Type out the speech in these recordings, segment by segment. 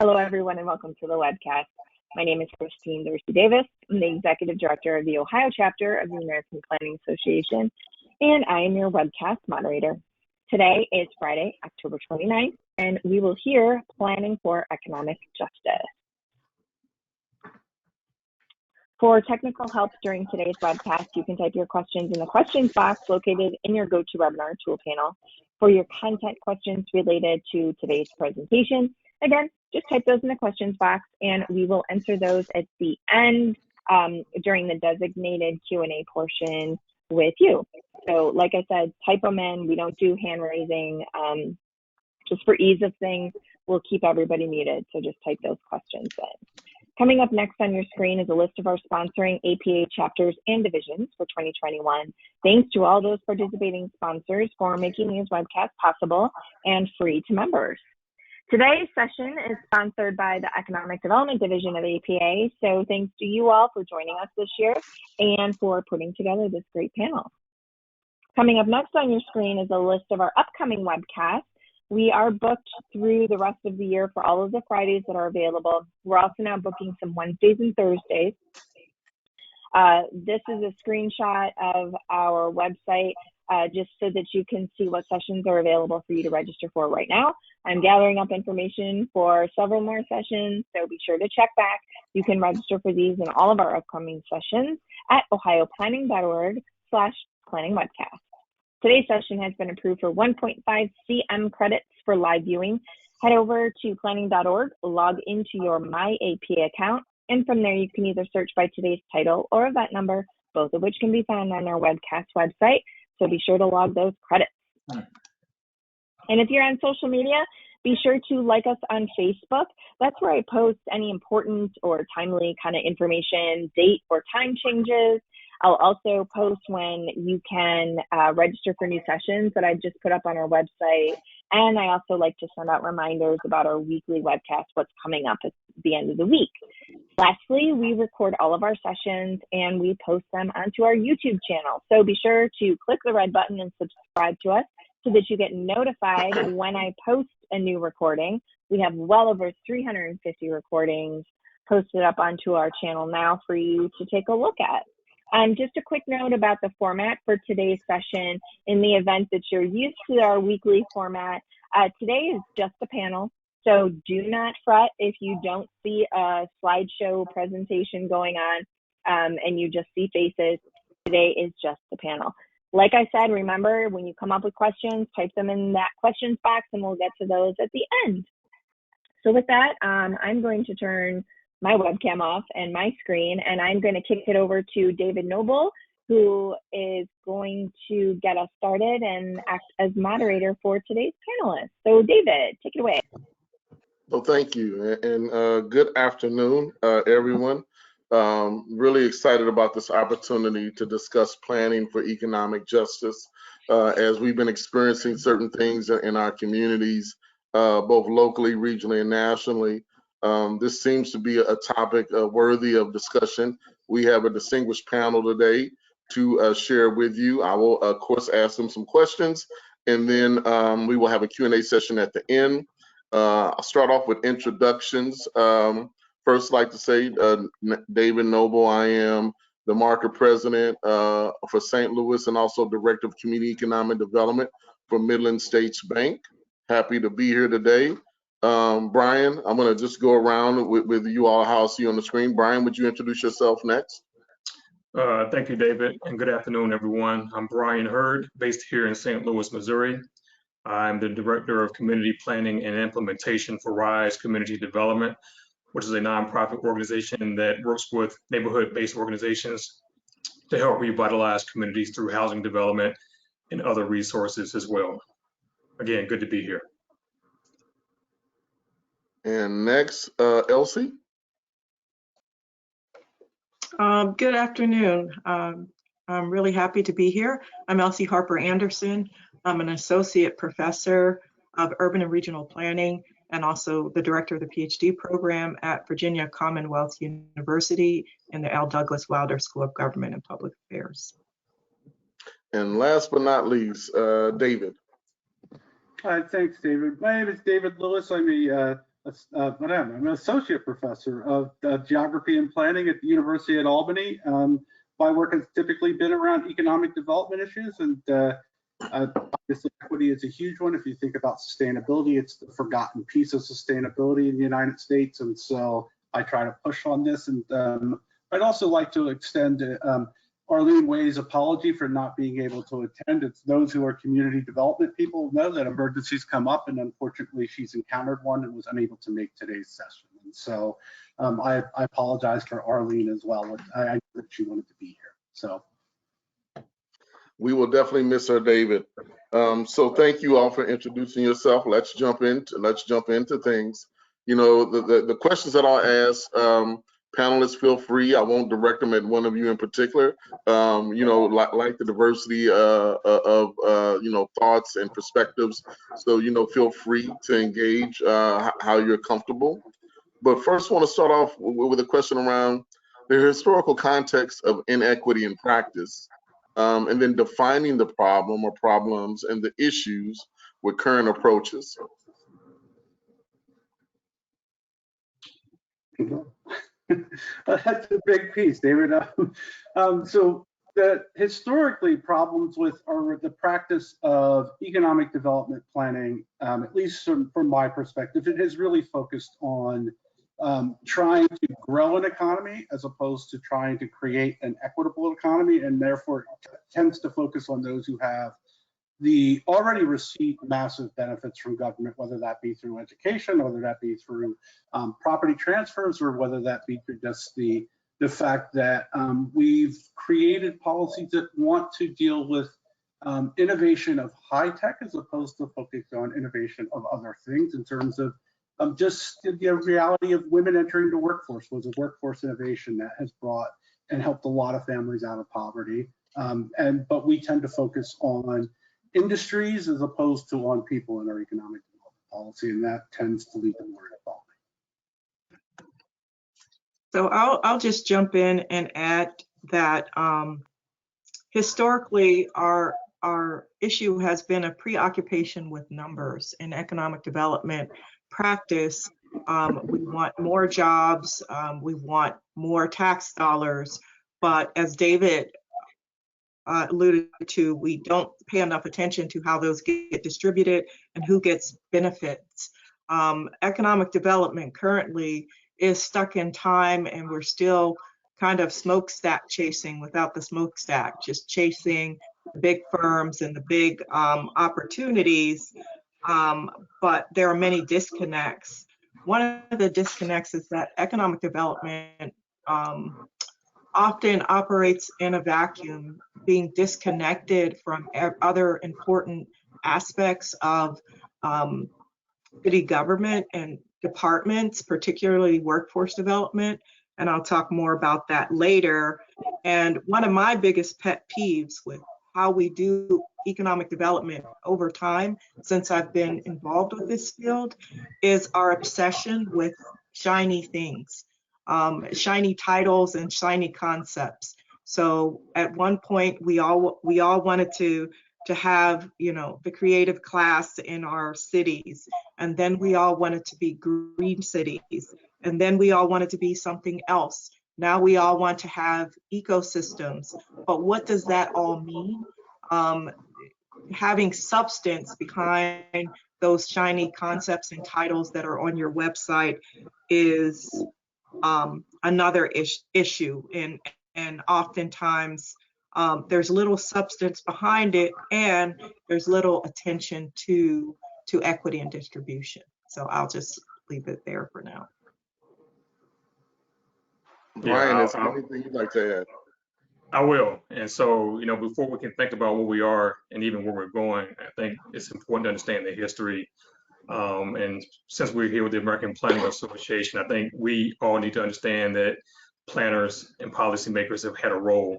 Hello, everyone, and welcome to the webcast. My name is Christine Dorsey Davis. I'm the Executive Director of the Ohio chapter of the American Planning Association, and I am your webcast moderator. Today is Friday, October 29th, and we will hear Planning for Economic Justice. For technical help during today's webcast, you can type your questions in the questions box located in your GoToWebinar tool panel. For your content questions related to today's presentation, again, just type those in the questions box and we will answer those at the end during the designated Q&A portion with you. So like I said, type them in. We don't do hand raising. Just for ease of things, we'll keep everybody muted. So just type those questions in. Coming up next on your screen is a list of our sponsoring APA chapters and divisions for 2021. Thanks to all those participating sponsors for making these webcasts possible and free to members. Today's session is sponsored by the Economic Development Division of APA, so thanks to you all for joining us this year and for putting together this great panel. Coming up next on your screen is a list of our upcoming webcasts. We are booked through the rest of the year for all of the Fridays that are available. We're also now booking some Wednesdays and Thursdays. This is a screenshot of our website just so that you can see what sessions are available for you to register for right now. I'm gathering up information for several more sessions, so be sure to check back. You can register for these and all of our upcoming sessions at ohioplanning.org/planningwebcast. Today's session has been approved for 1.5 CM credits for live viewing. Head over to planning.org, log into your My APA account, and from there you can either search by today's title or event number, both of which can be found on our webcast website. So be sure to log those credits. And if you're on social media, be sure to like us on Facebook. That's where I post any important or timely kind of information, date or time changes. I'll also post when you can register for new sessions that I've just put up on our website. And I also like to send out reminders about our weekly webcast, what's coming up at the end of the week. Lastly, we record all of our sessions and we post them onto our YouTube channel. So be sure to click the red button and subscribe to us so that you get notified when I post a new recording. We have well over 350 recordings posted up onto our channel now for you to take a look at. Just a quick note about the format for today's session. In the event that you're used to our weekly format, today is just a panel. So do not fret if you don't see a slideshow presentation going on and you just see faces. Today is just the panel. Like I said, remember, when you come up with questions, type them in that questions box and we'll get to those at the end. So with that, I'm going to turn my webcam off and my screen, and I'm going to kick it over to David Noble, who is going to get us started and act as moderator for today's panelists. So David, take it away. Well, thank you, and good afternoon, everyone. Really excited about this opportunity to discuss planning for economic justice as we've been experiencing certain things in our communities, both locally, regionally, and nationally. This seems to be a topic worthy of discussion. We have a distinguished panel today to share with you. I will, of course, ask them some questions, and then we will have a Q&A session at the end. I'll start off with introductions. First, I'd like to say, David Noble, I am the market president for St. Louis and also director of community economic development for Midland States Bank. Happy to be here today. Brian, I'm going to just go around with you all how I see you on the screen. Brian, would you introduce yourself next? Thank you, David, and good afternoon, everyone. I'm Brian Hurd, based here in St. Louis, Missouri. I'm the Director of Community Planning and Implementation for RISE Community Development, which is a nonprofit organization that works with neighborhood-based organizations to help revitalize communities through housing development and other resources as well. Again, good to be here. And next, Elsie. Good afternoon. I'm really happy to be here. I'm Elsie Harper Anderson. I'm an associate professor of urban and regional planning and also the director of the PhD program at Virginia Commonwealth University in the L. Douglas Wilder School of Government and Public Affairs. And last but not least, David. Hi, thanks, David. My name is David Lewis. I'm a I'm an associate professor of geography and planning at the University at Albany. My work has typically been around economic development issues, and obviously equity is a huge one. If you think about sustainability, it's the forgotten piece of sustainability in the United States, and so I try to push on this. And I'd also like to extend Arlene Way's apology for not being able to attend. It's those who are community development people know that emergencies come up, and unfortunately she's encountered one and was unable to make today's session. And so I apologize for Arlene as well. I knew that she wanted to be here. So we will definitely miss her, David. So thank you all for introducing yourself. Let's jump into things. You know, the questions that I'll ask, panelists, feel free. I won't direct them at one of you in particular. You know, like the diversity of you know, thoughts and perspectives. So, you know, feel free to engage how you're comfortable. But first, I want to start off with a question around the historical context of inequity in practice, and then defining the problem or problems and the issues with current approaches. That's a big piece, David. So historically, problems with the practice of economic development planning, at least from my perspective, it has really focused on trying to grow an economy as opposed to trying to create an equitable economy, and therefore tends to focus on those who have the already received massive benefits from government, whether that be through education, whether that be through property transfers, or whether that be through just the fact that we've created policies that want to deal with innovation of high tech as opposed to focus on innovation of other things. In terms of just the reality of women entering the workforce was a workforce innovation that has brought and helped a lot of families out of poverty. But we tend to focus on industries as opposed to on people in our economic development policy, and that tends to lead to more inequality. So I'll just jump in and add that historically our issue has been a preoccupation with numbers in economic development practice. We want more jobs, we want more tax dollars, but as David alluded to, we don't pay enough attention to how those get distributed and who gets benefits. Economic development currently is stuck in time, and we're still kind of smokestack chasing without the smokestack, just chasing the big firms and the big opportunities, but there are many disconnects. One of the disconnects is that economic development often operates in a vacuum, being disconnected from other important aspects of city government and departments, particularly workforce development. And I'll talk more about that later. And one of my biggest pet peeves with how we do economic development over time, since I've been involved with this field, is our obsession with shiny things. Shiny titles and shiny concepts. So at one point, we all wanted to have, you know, the creative class in our cities, and then we all wanted to be green cities, and then we all wanted to be something else. Now we all want to have ecosystems, but what does that all mean? Having substance behind those shiny concepts and titles that are on your website is another issue, and oftentimes there's little substance behind it, and there's little attention to equity and distribution. So I'll just leave it there for now. Brian, is there anything you'd like to add? I will. And so, you know, before we can think about where we are and even where we're going, I think it's important to understand the history. And since we're here with the American Planning Association, I think we all need to understand that planners and policymakers have had a role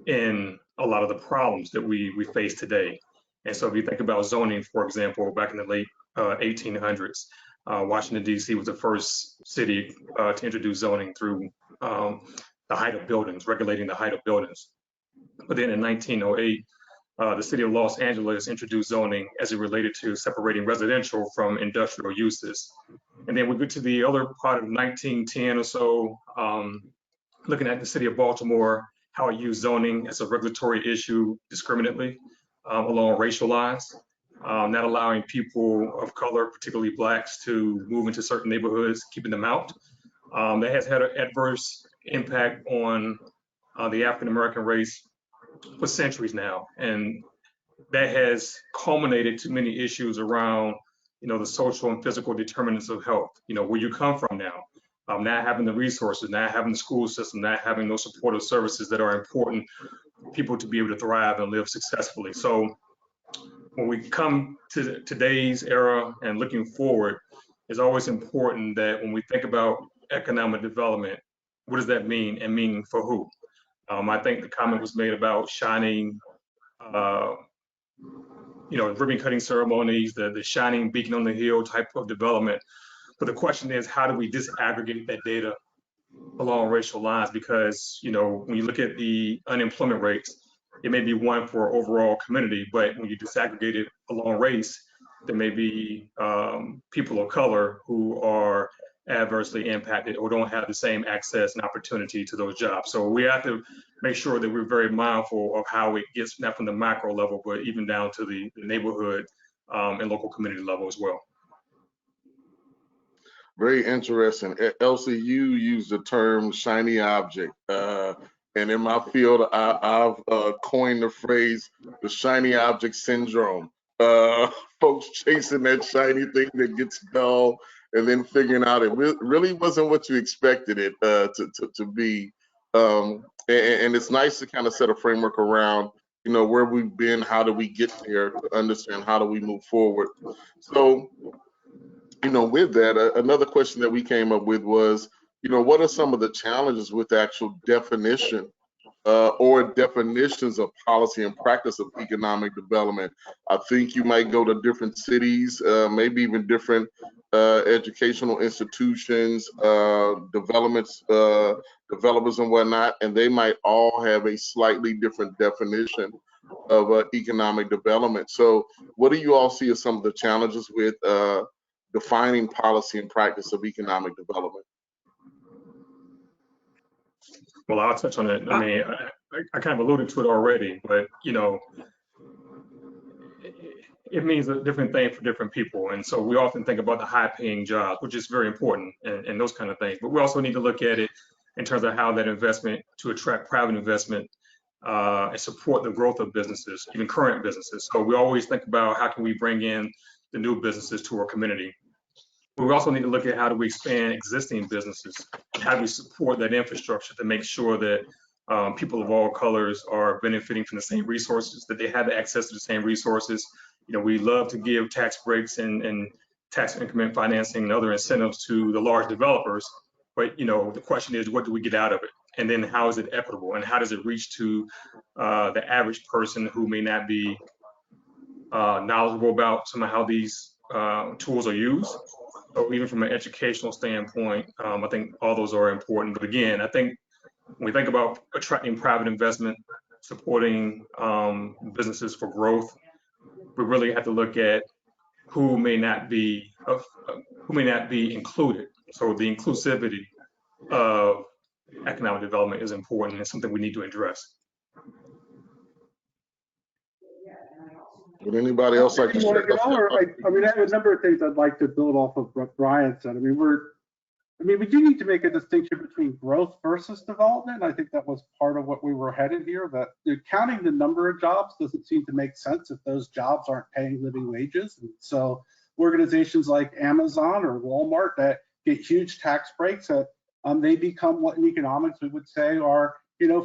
in a lot of the problems that we face today. And so if you think about zoning, for example, back in the late 1800s, Washington, D.C. was the first city to introduce zoning through the height of buildings, regulating the height of buildings. But then in 1908, the city of Los Angeles introduced zoning as it related to separating residential from industrial uses. And then we get to the other part of 1910 or so, looking at the city of Baltimore, how it used zoning as a regulatory issue discriminately along racial lines, not allowing people of color, particularly blacks, to move into certain neighborhoods, keeping them out. That has had an adverse impact on the African-American race for centuries now. And that has culminated to many issues around, the social and physical determinants of health, where you come from now, not having the resources, not having the school system, not having those supportive services that are important for people to be able to thrive and live successfully. So when we come to today's era and looking forward, it's always important that when we think about economic development, what does that mean, and mean for who? I think the comment was made about shining, ribbon cutting ceremonies, the shining beacon on the hill type of development. But the question is, how do we disaggregate that data along racial lines? Because, when you look at the unemployment rates, it may be one for overall community, but when you disaggregate it along race, there may be people of color who are adversely impacted or don't have the same access and opportunity to those jobs. So we have to make sure that we're very mindful of how it gets, not from the macro level, but even down to the neighborhood and local community level as well. Very interesting. Elsie, you used the term shiny object. And in my field, I've coined the phrase the shiny object syndrome. Folks chasing that shiny thing that gets dull and then figuring out it really wasn't what you expected it to be. And it's nice to kind of set a framework around, where we've been, how do we get there, to understand how do we move forward. So, with that, another question that we came up with was, what are some of the challenges with the actual definition or definitions of policy and practice of economic development? I think you might go to different cities, maybe even different educational institutions, developers and whatnot, and they might all have a slightly different definition of economic development. So what do you all see as some of the challenges with defining policy and practice of economic development? Well, I'll touch on it. I mean, I kind of alluded to it already, but it means a different thing for different people. And so we often think about the high paying jobs, which is very important, and those kind of things. But we also need to look at it in terms of how that investment to attract private investment and support the growth of businesses, even current businesses. So we always think about how can we bring in the new businesses to our community. But we also need to look at how do we expand existing businesses, and how do we support that infrastructure to make sure that people of all colors are benefiting from the same resources, that they have access to the same resources. We love to give tax breaks and tax increment financing and other incentives to the large developers, but the question is, what do we get out of it? And then how is it equitable, and how does it reach to the average person who may not be knowledgeable about some of how these tools are used? So even from an educational standpoint, I think all those are important. But again, I think when we think about attracting private investment, supporting businesses for growth, we really have to look at who may not be included. So the inclusivity of economic development is important, and something we need to address. Would anybody else like to share? I have a number of things I'd like to build off of what Brian said. We do need to make a distinction between growth versus development. I think that was part of what we were headed here, that counting the number of jobs doesn't seem to make sense if those jobs aren't paying living wages. And so organizations like Amazon or Walmart that get huge tax breaks, they become what in economics we would say are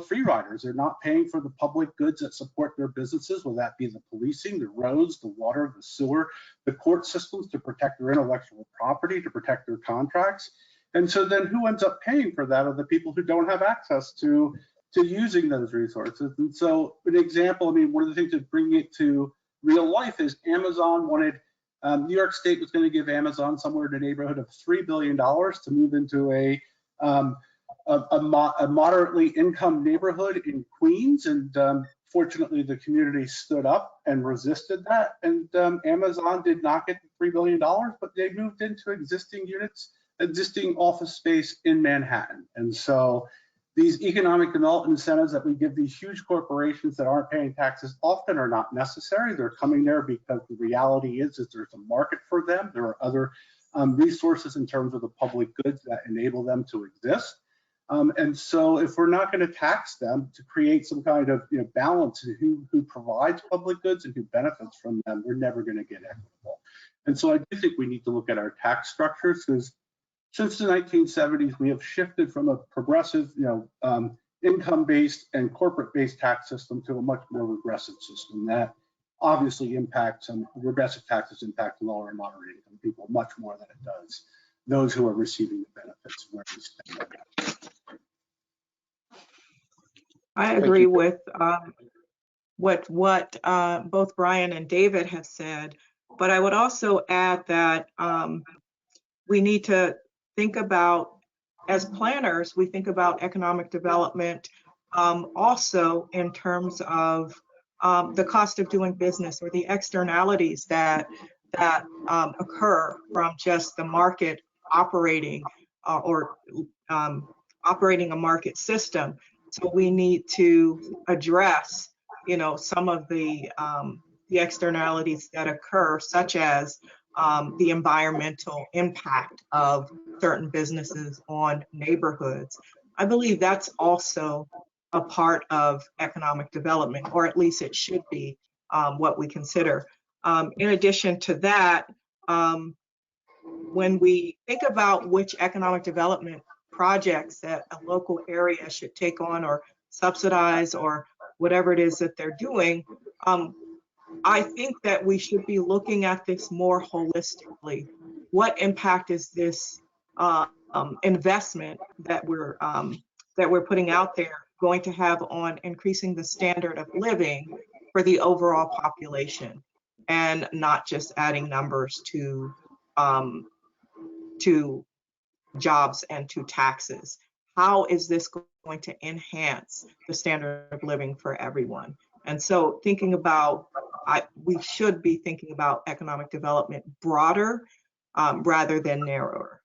free riders. They're not paying for the public goods that support their businesses, whether that be the policing, the roads, the water, the sewer, the court systems to protect their intellectual property, to protect their contracts. And so then who ends up paying for that are the people who don't have access to using those resources. And so an example, one of the things that bring it to real life is Amazon wanted, New York State was going to give Amazon somewhere in the neighborhood of $3 billion to move into a moderately income neighborhood in Queens. And Fortunately, the community stood up and resisted that, and Amazon did not get the $3 billion, but they moved into existing units, existing office space in Manhattan. And so these economic development incentives that we give these huge corporations that aren't paying taxes often are not necessary. They're coming there because the reality is that there's a market for them. There are other resources in terms of the public goods that enable them to exist. And so if we're not going to tax them to create some kind of balance in who provides public goods and who benefits from them, we're never going to get equitable. And so I do think we need to look at our tax structures, because since the 1970s, we have shifted from a progressive, income-based and corporate-based tax system to a much more regressive system that obviously impacts, regressive taxes impact lower and moderate income people much more than it does those who are receiving the benefits where we spend their benefits. I agree with what both Brian and David have said, but I would also add that we need to think about, as planners, we think about economic development also in terms of the cost of doing business, or the externalities that occur from just the market operating or operating a market system. So we need to address, some of the externalities that occur, such as the environmental impact of certain businesses on neighborhoods. I believe that's also a part of economic development, or at least it should be what we consider. In addition to that, when we think about which economic development projects that a local area should take on or subsidize or whatever it is that they're doing, I think that we should be looking at this more holistically. What impact is this investment that we're putting out there going to have on increasing the standard of living for the overall population, and not just adding numbers to jobs and to taxes? How is this going to enhance the standard of living for everyone? And so thinking about, we should be thinking about economic development broader rather than narrower.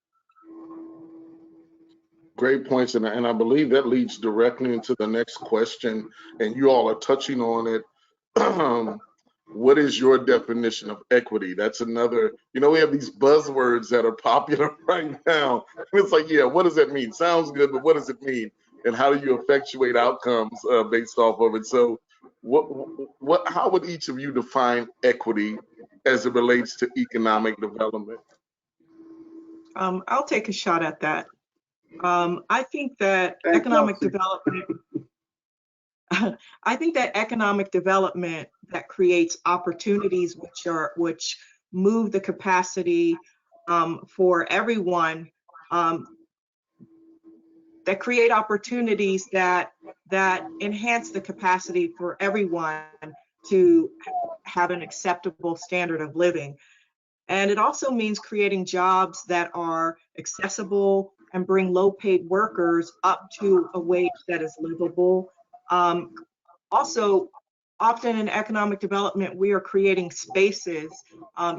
Great points, and I believe that leads directly into the next question, and you all are touching on it. What is your definition of equity? That's another, we have these buzzwords that are popular right now. It's like, yeah, what does that mean? Sounds good, but what does it mean? And how do you effectuate outcomes based off of it? So how would each of you define equity as it relates to economic development? I'll take a shot at that. I think that economic development that creates opportunities which move the capacity for everyone, that create opportunities that enhance the capacity for everyone to have an acceptable standard of living. And it also means creating jobs that are accessible and bring low-paid workers up to a wage that is livable. Also, often in economic development, we are creating spaces.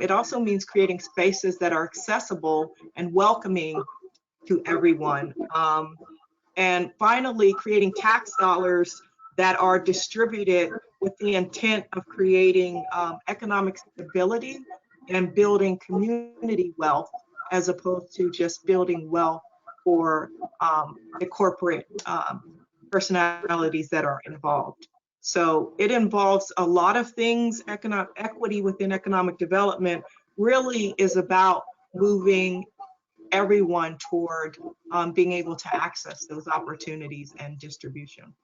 It also means creating spaces that are accessible and welcoming to everyone. And finally, creating tax dollars that are distributed with the intent of creating economic stability and building community wealth, as opposed to just building wealth for the corporate personalities that are involved. So it involves a lot of things. Equity within economic development really is about moving everyone toward being able to access those opportunities and distribution.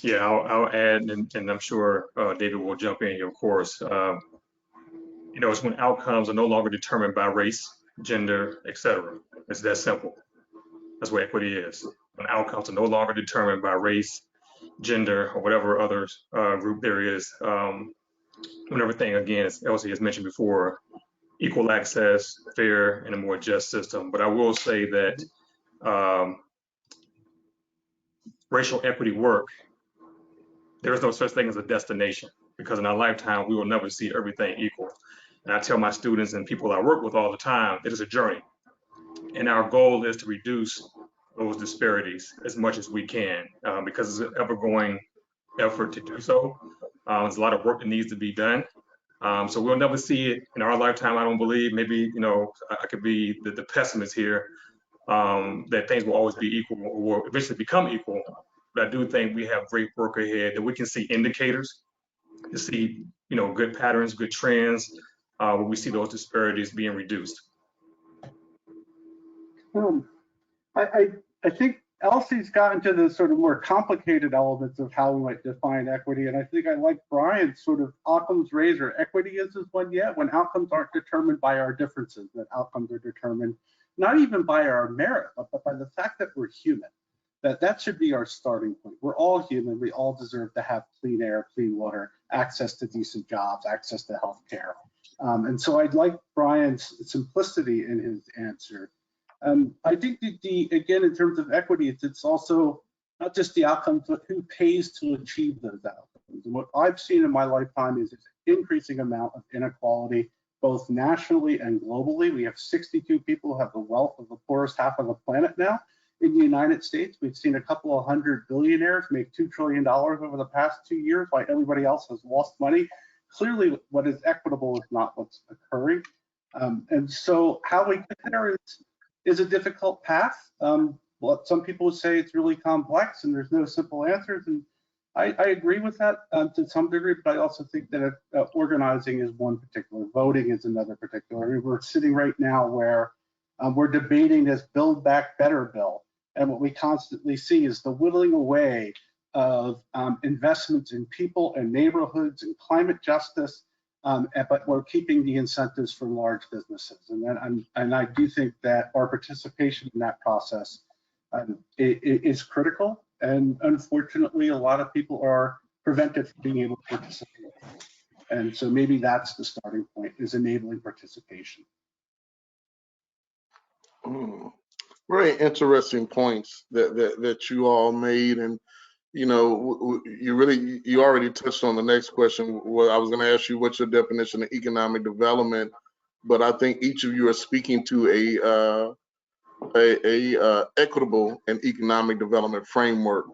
Yeah, I'll add, and I'm sure David will jump in here, of course. It's when outcomes are no longer determined by race, gender, etc. It's that simple. That's what equity is. When outcomes are no longer determined by race, gender, or whatever other group there is. When everything, again, as Elsie has mentioned before, equal access, fair, and a more just system. But I will say that racial equity work, there is no such thing as a destination, because in our lifetime, we will never see everything equal. And I tell my students and people I work with all the time, it is a journey. And our goal is to reduce those disparities as much as we can, because it's an ever-growing effort to do so. There's a lot of work that needs to be done. So we'll never see it in our lifetime, I don't believe. Maybe, I could be the pessimist here, that things will always be equal or will eventually become equal. But I do think we have great work ahead, that we can see indicators to see, good patterns, good trends, where we see those disparities being reduced. I think Elsie's gotten to the sort of more complicated elements of how we might define equity, and I think I like Brian's sort of Occam's razor. Equity is one yet when outcomes aren't determined by our differences, that outcomes are determined not even by our merit, but by the fact that we're human. That should be our starting point. We're all human. We all deserve to have clean air, clean water, access to decent jobs, access to health care. And so I'd like Brian's simplicity in his answer. I think that again, in terms of equity, it's also not just the outcomes, but who pays to achieve those outcomes. And what I've seen in my lifetime is an increasing amount of inequality, both nationally and globally. We have 62 people who have the wealth of the poorest half of the planet now. In the United States, we've seen a couple of hundred billionaires make $2 trillion over the past 2 years, while everybody else has lost money. Clearly, what is equitable is not what's occurring. And so how we get there is a difficult path. Some people would say it's really complex and there's no simple answers. And I agree with that to some degree, but I also think that organizing is one particular, voting is another particular. I mean, we're sitting right now where we're debating this Build Back Better bill. And what we constantly see is the whittling away of investments in people and neighborhoods and climate justice, but we're keeping the incentives for large businesses. And I do think that our participation in that process is critical. And unfortunately, a lot of people are prevented from being able to participate. And so maybe that's the starting point, is enabling participation. Very interesting points that you all made, and you already touched on the next question. Well, I was going to ask you what's your definition of economic development, but I think each of you are speaking to a equitable and economic development framework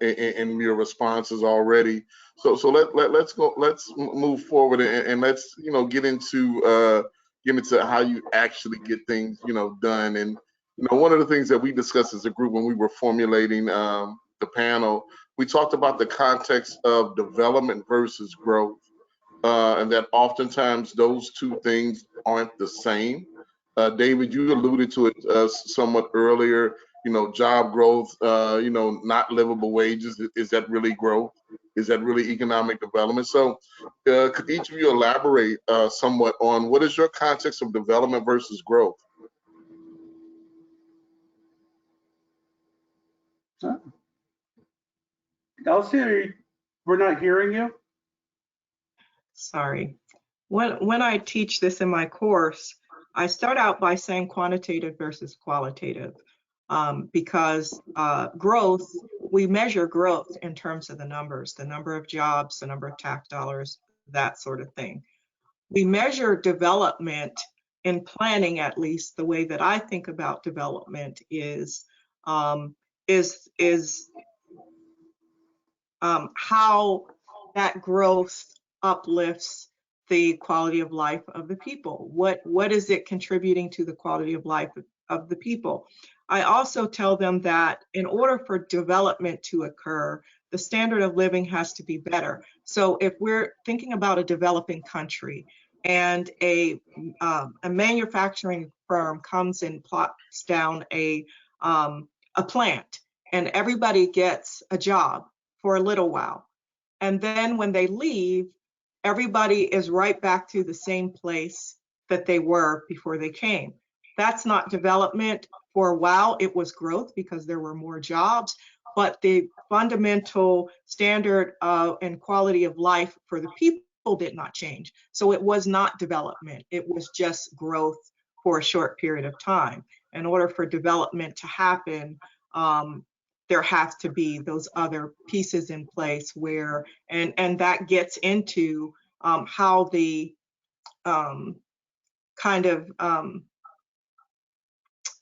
in your responses already. So let's move forward and let's get into how you actually get things done. And one of the things that we discussed as a group when we were formulating the panel, we talked about the context of development versus growth, and that oftentimes those two things aren't the same. David, you alluded to it somewhat earlier. Job growth, not livable wages. Is that really growth? Is that really economic development? So could each of you elaborate somewhat on what is your context of development versus growth? Elsie, we're not hearing you. Sorry. When I teach this in my course, I start out by saying quantitative versus qualitative, because growth, we measure growth in terms of the numbers, the number of jobs, the number of tax dollars, that sort of thing. We measure development in planning, at least the way that I think about development is how that growth uplifts the quality of life of the people. What is it contributing to the quality of life of the people? I also tell them that in order for development to occur, the standard of living has to be better. So if we're thinking about a developing country and a manufacturing firm comes and plots down a plant, and everybody gets a job for a little while, and then when they leave, everybody is right back to the same place that they were before they came. That's not development. For a while, it was growth because there were more jobs, but the fundamental standard and quality of life for the people did not change. So it was not development. It was just growth for a short period of time. In order for development to happen, there has to be those other pieces in place where, and that gets into how the kind of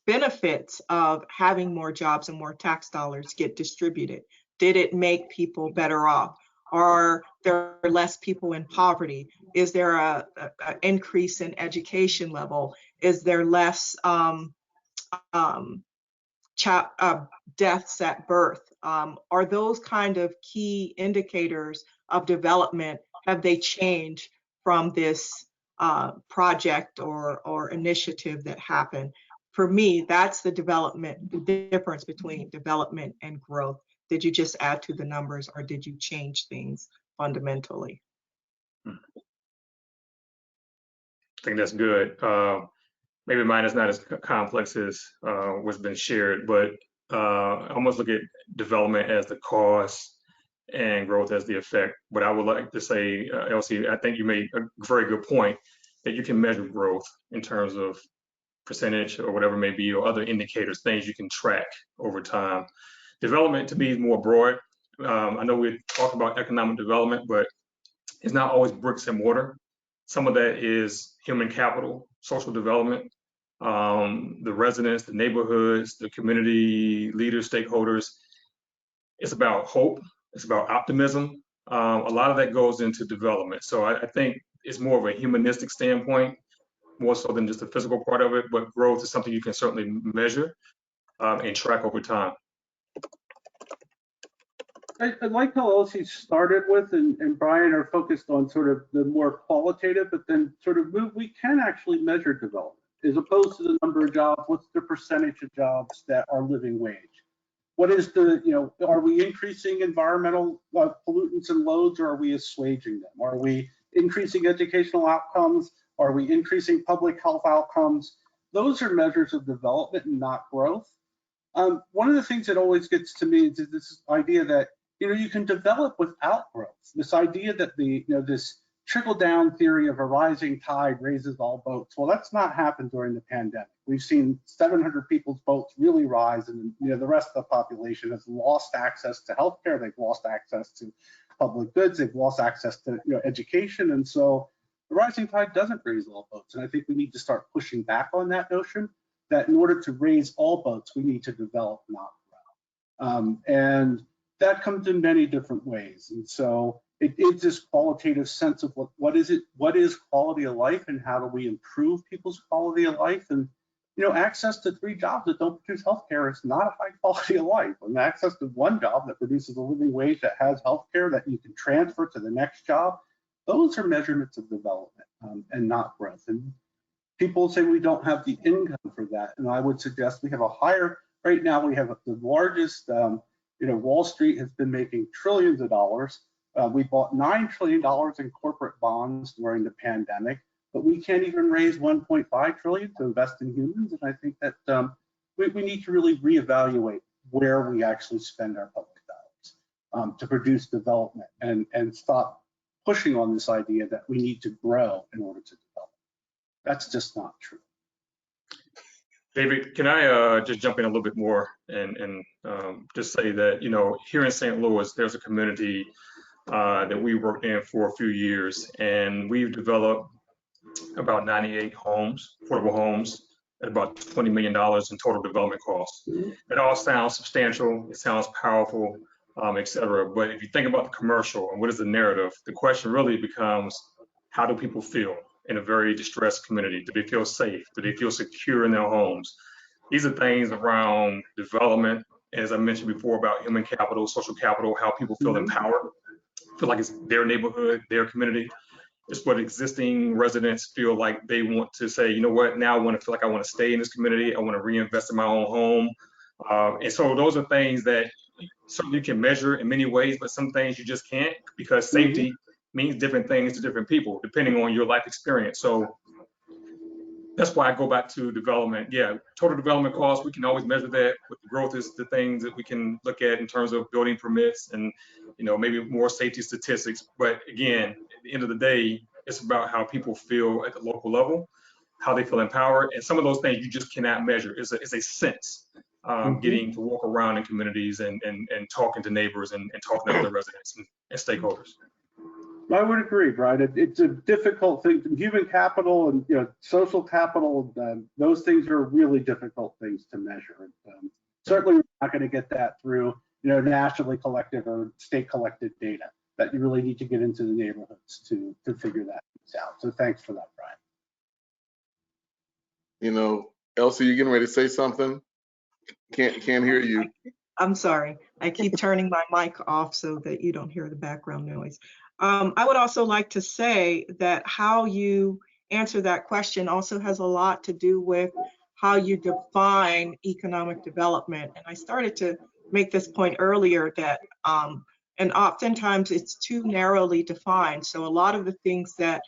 benefits of having more jobs and more tax dollars get distributed. Did it make people better off? Are there less people in poverty? Is there a increase in education level? Is there less deaths at birth? Are those kind of key indicators of development, have they changed from this project or initiative that happened? For me, that's the difference between development and growth. Did you just add to the numbers, or did you change things fundamentally? I think that's good. Maybe mine is not as complex as what's been shared, but I almost look at development as the cause and growth as the effect. But I would like to say, Elsie, I think you made a very good point that you can measure growth in terms of percentage or whatever it may be, or other indicators, things you can track over time. Development to me is more broad. I know we talk about economic development, but it's not always bricks and mortar. Some of that is human capital, social development, the residents, the neighborhoods, the community leaders, stakeholders. It's about hope. It's about optimism. A lot of that goes into development. So I think it's more of a humanistic standpoint, more so than just the physical part of it, but growth is something you can certainly measure and track over time. I like how Elsie started with, and Brian are focused on sort of the more qualitative, but then sort of we can actually measure development as opposed to the number of jobs. What's the percentage of jobs that are living wage? What is the, are we increasing environmental pollutants and loads, or are we assuaging them? Are we increasing educational outcomes? Are we increasing public health outcomes? Those are measures of development and not growth. One of the things that always gets to me is this idea that you can develop without growth. This idea that this trickle-down theory of a rising tide raises all boats. Well, that's not happened during the pandemic. We've seen 700 people's boats really rise, and the rest of the population has lost access to healthcare. They've lost access to public goods. They've lost access to education, and so the rising tide doesn't raise all boats. And I think we need to start pushing back on that notion that in order to raise all boats, we need to develop, not grow. And that comes in many different ways. And so it is this qualitative sense of what is quality of life, and how do we improve people's quality of life? And access to 3 jobs that don't produce healthcare is not a high quality of life. And access to 1 job that produces a living wage that has healthcare that you can transfer to the next job, those are measurements of development and not growth. And people say we don't have the income for that, and I would suggest we have a higher. Right now, we have the largest. Wall Street has been making trillions of dollars. We bought $9 trillion in corporate bonds during the pandemic, but we can't even raise $1.5 trillion to invest in humans. And I think that we need to really reevaluate where we actually spend our public dollars to produce development, and stop pushing on this idea that we need to grow in order to develop. That's just not true. David, can I just jump in a little bit more and just say that, here in St. Louis, there's a community that we worked in for a few years, and we've developed about 98 homes, affordable homes, at about $20 million in total development costs. It all sounds substantial, it sounds powerful, et cetera. But if you think about the commercial and what is the narrative, the question really becomes, how do people feel in a very distressed community? Do they feel safe? Do they feel secure in their homes? These are things around development, as I mentioned before, about human capital, social capital, how people feel empowered, feel like it's their neighborhood, their community. It's what existing residents feel like they want to say, what, now I want to feel like I want to stay in this community. I want to reinvest in my own home. And so those are things that certainly you can measure in many ways, but some things you just can't, because safety means different things to different people, depending on your life experience. So that's why I go back to development. Yeah, total development costs, we can always measure that. But the growth is the things that we can look at in terms of building permits and, maybe more safety statistics. But again, at the end of the day, it's about how people feel at the local level, how they feel empowered. And some of those things you just cannot measure. It's a sense. getting to walk around in communities and talking to neighbors and talking to other residents and stakeholders. I would agree, Brian. It's a difficult thing. Human capital and social capital, those things are really difficult things to measure. Certainly, we're not going to get that through nationally collected or state collected data. That you really need to get into the neighborhoods to figure that out. So thanks for that, Brian. Elsie, you getting ready to say something? Can't hear you. I'm sorry. I keep turning my mic off so that you don't hear the background noise. I would also like to say that how you answer that question also has a lot to do with how you define economic development. And I started to make this point earlier that, and oftentimes it's too narrowly defined. So a lot of the things that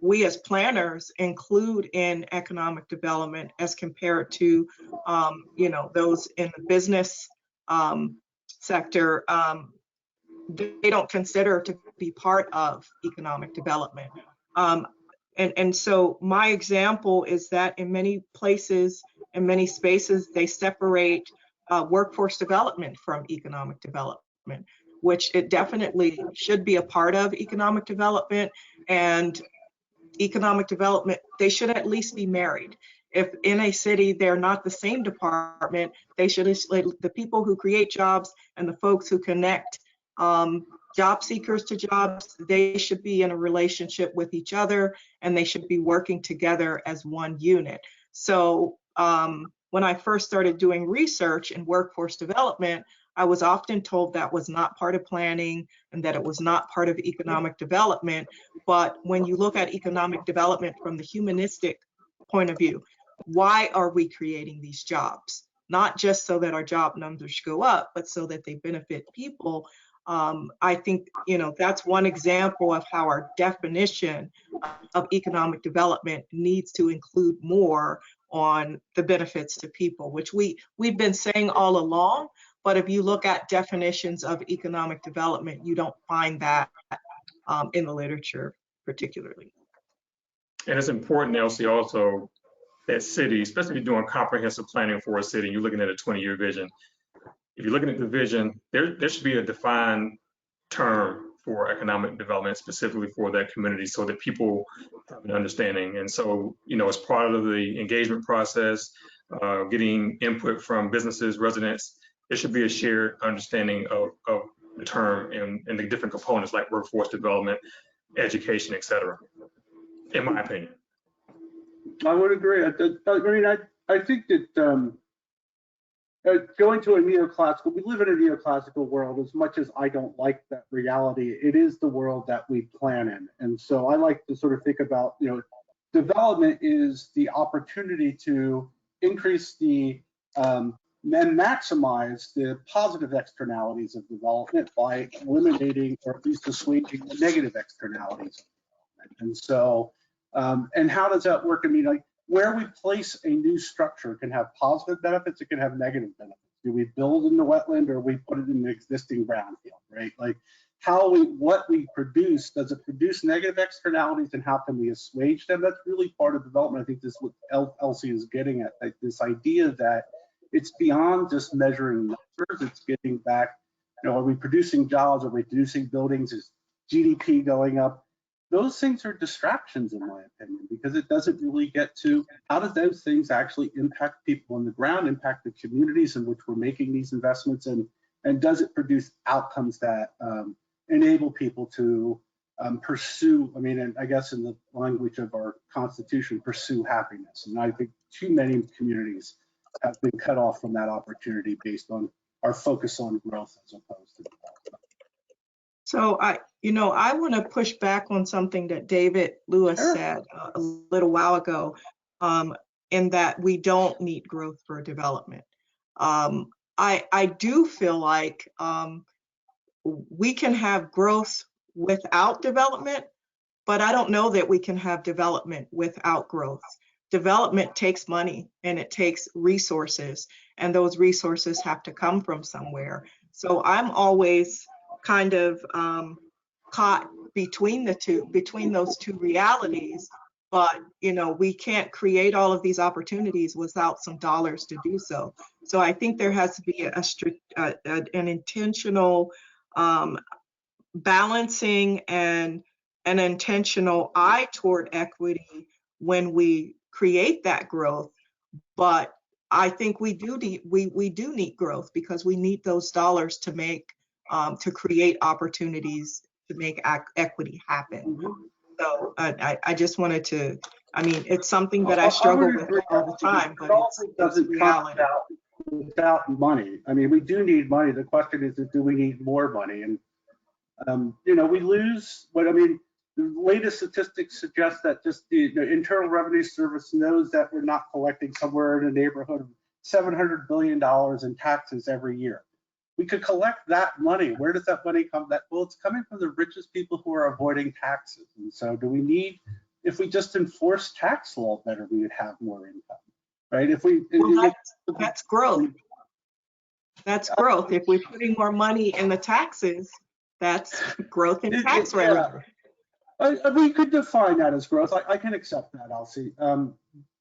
we as planners include in economic development as compared to, those in the business sector, they don't consider to be part of economic development. And so my example is that in many places, in many spaces, they separate workforce development from economic development, which it definitely should be a part of economic development. And economic development, they should at least be married. If in a city they're not the same department, they should, the people who create jobs and the folks who connect job seekers to jobs, they should be in a relationship with each other and they should be working together as one unit. So when I first started doing research in workforce development, I was often told that was not part of planning and that it was not part of economic development. But when you look at economic development from the humanistic point of view, why are we creating these jobs? Not just so that our job numbers go up, but so that they benefit people. I think, that's one example of how our definition of economic development needs to include more on the benefits to people, which we've been saying all along. But if you look at definitions of economic development, you don't find that in the literature particularly. And it's important, Elsie, also that cities, especially if you're doing comprehensive planning for a city, and you're looking at a 20-year vision. If you're looking at the vision, there should be a defined term for economic development specifically for that community so that people have an understanding. And so, as part of the engagement process, getting input from businesses, residents, there should be a shared understanding of the term and the different components like workforce development, education, et cetera, in my opinion. I would agree. I think that going to a neoclassical, we live in a neoclassical world. As much as I don't like that reality, it is the world that we plan in. And so I like to sort of think about, development is the opportunity to increase the and maximize the positive externalities of development by eliminating or at least assuaging the negative externalities of development. And so, and how does that work? I mean, like where we place a new structure can have positive benefits, it can have negative benefits. Do we build in the wetland or we put it in the existing brownfield, right? Like what we produce, does it produce negative externalities and how can we assuage them? That's really part of development. I think this is what Elsie is getting at, like this idea that it's beyond just measuring numbers, it's getting back, are we producing jobs, are we producing buildings, is GDP going up? Those things are distractions in my opinion, because it doesn't really get to how does those things actually impact people on the ground, impact the communities in which we're making these investments, and does it produce outcomes that enable people to pursue, and I guess in the language of our Constitution, pursue happiness. And I think too many communities have been cut off from that opportunity based on our focus on growth as opposed to development. So I want to push back on something that David Lewis said a little while ago, in that we don't need growth for development. I do feel like we can have growth without development, but I don't know that we can have development without growth. Development takes money and it takes resources, and those resources have to come from somewhere. So I'm always kind of caught between those two realities. But we can't create all of these opportunities without some dollars to do so. So I think there has to be an intentional balancing and an intentional eye toward equity when we create that growth. But I think we do need growth, because we need those dollars to make to create opportunities to make equity happen. So I just wanted to, I mean, it's something that I struggle with all the time, but it's reality. Without money. I mean, we do need money. The question is, do we need more money? And you know, we lose. But I mean, the latest statistics suggest that just the Internal Revenue Service knows that we're not collecting somewhere in the neighborhood of $700 billion in taxes every year. We could collect that money. Where does that money come? Well, it's coming from the richest people who are avoiding taxes. And so, do we need? If we just enforce tax law better, we would have more income. Right? If we, that's growth. That's growth. If we're putting more money in the taxes, that's growth in tax revenue. We could define that as growth. I can accept that, Elsie.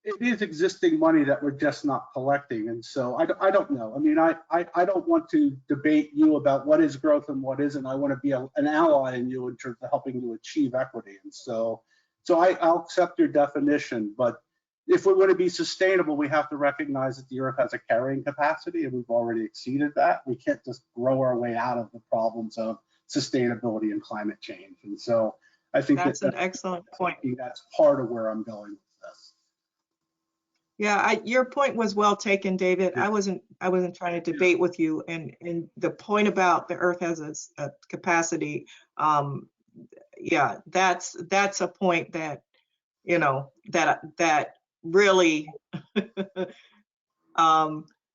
It is existing money that we're just not collecting, and so I don't know. I mean, I don't want to debate you about what is growth and what isn't. I want to be an ally in you in terms of helping you achieve equity, and so I'll accept your definition, but if we want to be sustainable, we have to recognize that the Earth has a carrying capacity, and we've already exceeded that. We can't just grow our way out of the problems of sustainability and climate change. And so I think that's an excellent point. That's part of where I'm going with this. Yeah, your point was well taken, David. I wasn't trying to debate with you, and the point about the Earth has a capacity. Yeah, that's a point that, you know, that really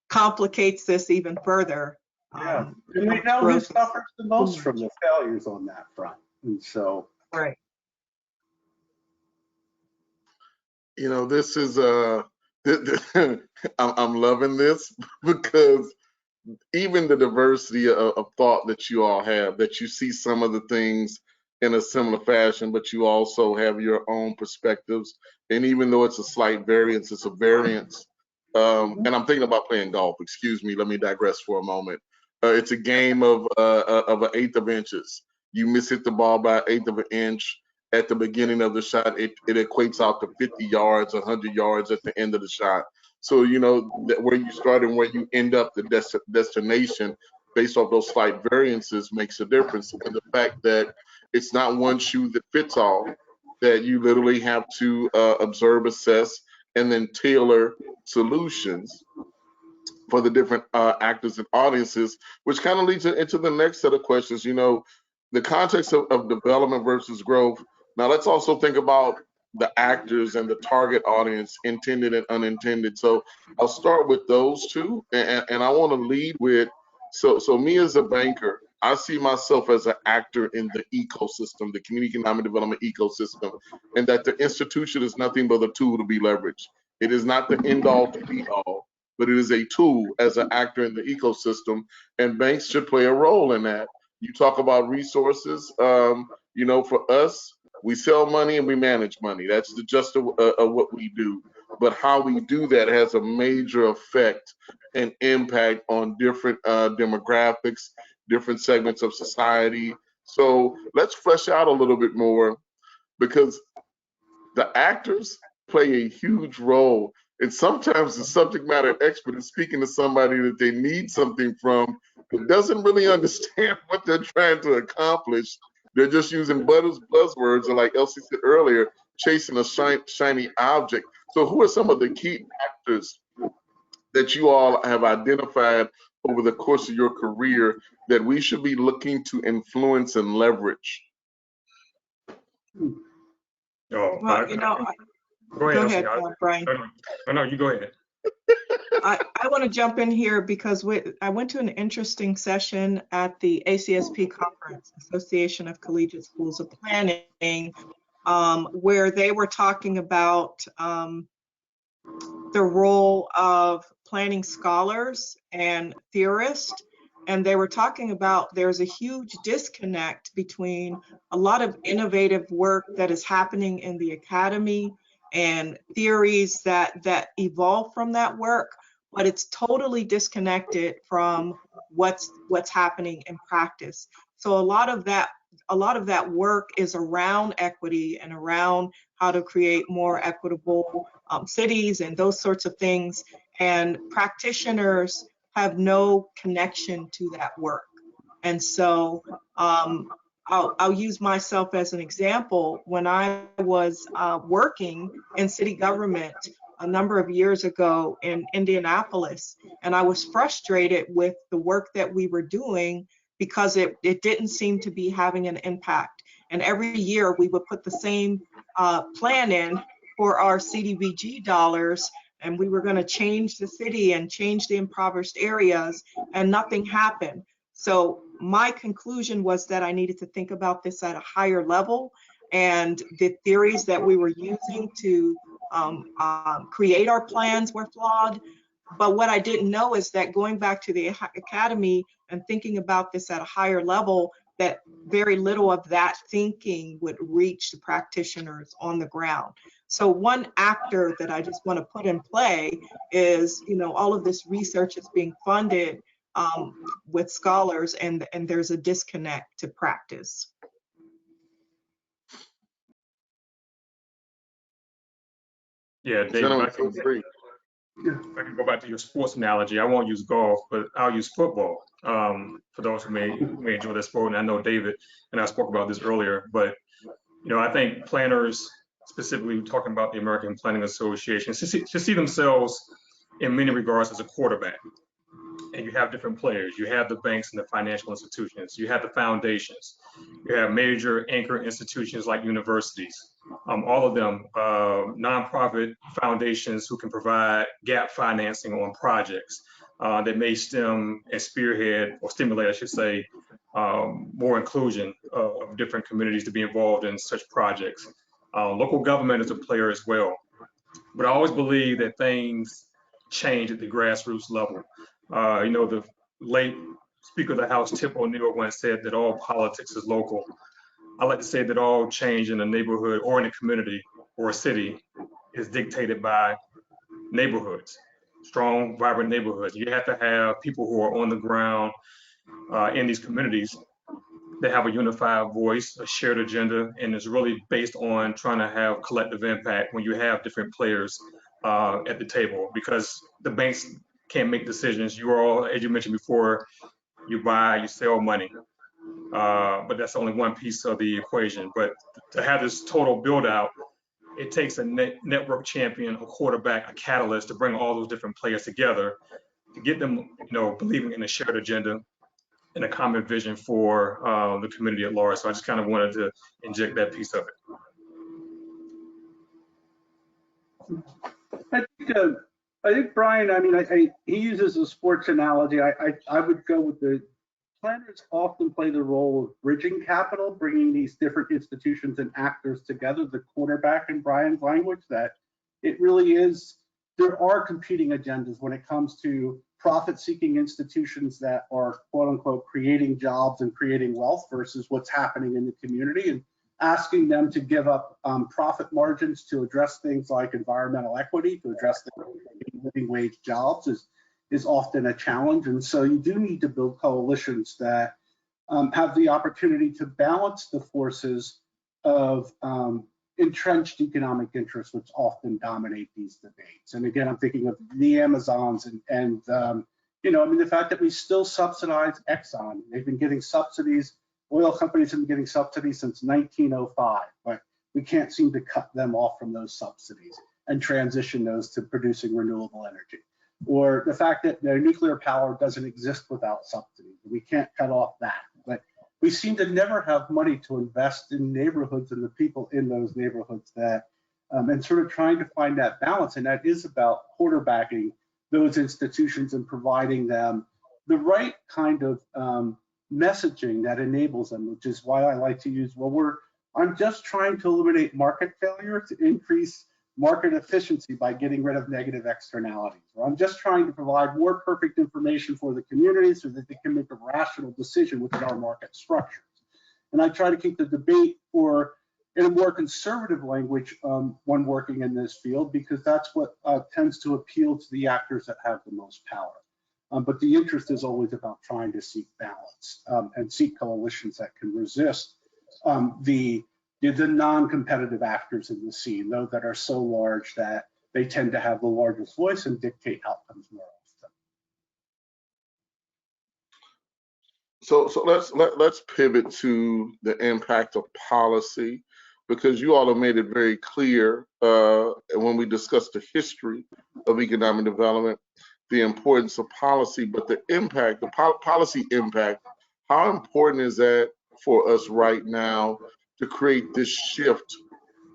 complicates this even further. Yeah, and we know who suffers the most from the failures on that front, and so right. You know, this is I'm loving this, because even the diversity of thought that you all have, that you see some of the things in a similar fashion, but you also have your own perspectives. And even though it's a slight variance, it's a variance. And I'm thinking about playing golf. Excuse me, let me digress for a moment. It's a game of an eighth of inches. You miss hit the ball by an eighth of an inch at the beginning of the shot. It equates out to 50 yards, 100 yards at the end of the shot. So, you know, that where you start and where you end up, the destination based off those slight variances makes a difference. And the fact that it's not one shoe that fits all, that you literally have to observe, assess, and then tailor solutions for the different actors and audiences, which kind of leads into the next set of questions. You know, the context of development versus growth. Now, let's also think about the actors and the target audience, intended and unintended. So I'll start with those two, and I want to lead with, so me as a banker, I see myself as an actor in the ecosystem, the community economic development ecosystem, and that the institution is nothing but a tool to be leveraged. It is not the end all to be all, but it is a tool as an actor in the ecosystem, and banks should play a role in that. You talk about resources, you know, for us, we sell money and we manage money. That's the gist of what we do. But how we do that has a major effect and impact on different demographics, different segments of society. So let's flesh out a little bit more, because the actors play a huge role. And sometimes the subject matter expert is speaking to somebody that they need something from, but doesn't really understand what they're trying to accomplish. They're just using buzzwords, and like Elsie said earlier, chasing a shiny object. So who are some of the key actors that you all have identified over the course of your career that we should be looking to influence and leverage? Well, you know, go ahead, Brian. No, you go ahead. I want to jump in here because I went to an interesting session at the ACSP conference, Association of Collegiate Schools of Planning, where they were talking about the role of planning scholars and theorists. And they were talking about there's a huge disconnect between a lot of innovative work that is happening in the academy and theories that evolve from that work, but it's totally disconnected from what's happening in practice. So a lot of that work is around equity and around how to create more equitable cities and those sorts of things. And practitioners have no connection to that work. And so I'll use myself as an example. When I was working in city government a number of years ago in Indianapolis, and I was frustrated with the work that we were doing because it didn't seem to be having an impact. And every year we would put the same plan in for our CDBG dollars, and we were going to change the city and change the impoverished areas, and nothing happened. So my conclusion was that I needed to think about this at a higher level, and the theories that we were using to create our plans were flawed. But what I didn't know is that going back to the academy and thinking about this at a higher level, that very little of that thinking would reach the practitioners on the ground. So one actor that I just want to put in play is, all of this research is being funded with scholars, and there's a disconnect to practice. Yeah, David, Gentlemen, feel free. I can go back to your sports analogy. I won't use golf, but I'll use football. For those who may enjoy that sport, and I know David and I spoke about this earlier, but I think planners, specifically talking about the American Planning Association, should see themselves in many regards as a quarterback. And you have different players. You have the banks and the financial institutions. You have the foundations. You have major anchor institutions like universities. All of them, nonprofit foundations who can provide gap financing on projects that may stem and spearhead, or stimulate, I should say, more inclusion of different communities to be involved in such projects. Local government is a player as well. But I always believe that things change at the grassroots level. The late Speaker of the House, Tip O'Neill, once said that all politics is local. I like to say that all change in a neighborhood or in a community or a city is dictated by neighborhoods, strong, vibrant neighborhoods. You have to have people who are on the ground in these communities that have a unified voice, a shared agenda, and it's really based on trying to have collective impact when you have different players at the table, because the banks can't make decisions. You all, as you mentioned before, you buy, you sell money, but that's only one piece of the equation. But to have this total build out, it takes a network champion, a quarterback, a catalyst to bring all those different players together to get them, believing in a shared agenda and a common vision for the community at large. So I just kind of wanted to inject that piece of it. I think Brian, he uses a sports analogy. I would go with the planners often play the role of bridging capital, bringing these different institutions and actors together, the quarterback in Brian's language, that it really is, there are competing agendas when it comes to profit-seeking institutions that are, quote unquote, creating jobs and creating wealth versus what's happening in the community, and asking them to give up profit margins to address things like environmental equity, to address the living wage jobs is often a challenge. And so you do need to build coalitions that have the opportunity to balance the forces of entrenched economic interests, which often dominate these debates. And again, I'm thinking of the Amazons and the fact that we still subsidize Exxon. They've been getting subsidies. Oil companies have been getting subsidies since 1905, but we can't seem to cut them off from those subsidies and transition those to producing renewable energy. Or the fact that nuclear power doesn't exist without subsidies. We can't cut off that. But we seem to never have money to invest in neighborhoods and the people in those neighborhoods that, and sort of trying to find that balance. And that is about quarterbacking those institutions and providing them the right kind of messaging that enables them, which is why I like to use, I'm just trying to eliminate market failure to increase market efficiency by getting rid of negative externalities. Or I'm just trying to provide more perfect information for the community so that they can make a rational decision within our market structures. And I try to keep the debate for in a more conservative language when working in this field, because that's what tends to appeal to the actors that have the most power. But the interest is always about trying to seek balance and seek coalitions that can resist the non-competitive actors in the scene, those that are so large that they tend to have the largest voice and dictate outcomes more often. So let's pivot to the impact of policy, because you all have made it very clear when we discussed the history of economic development, the importance of policy, but the impact, the policy impact, how important is that for us right now to create this shift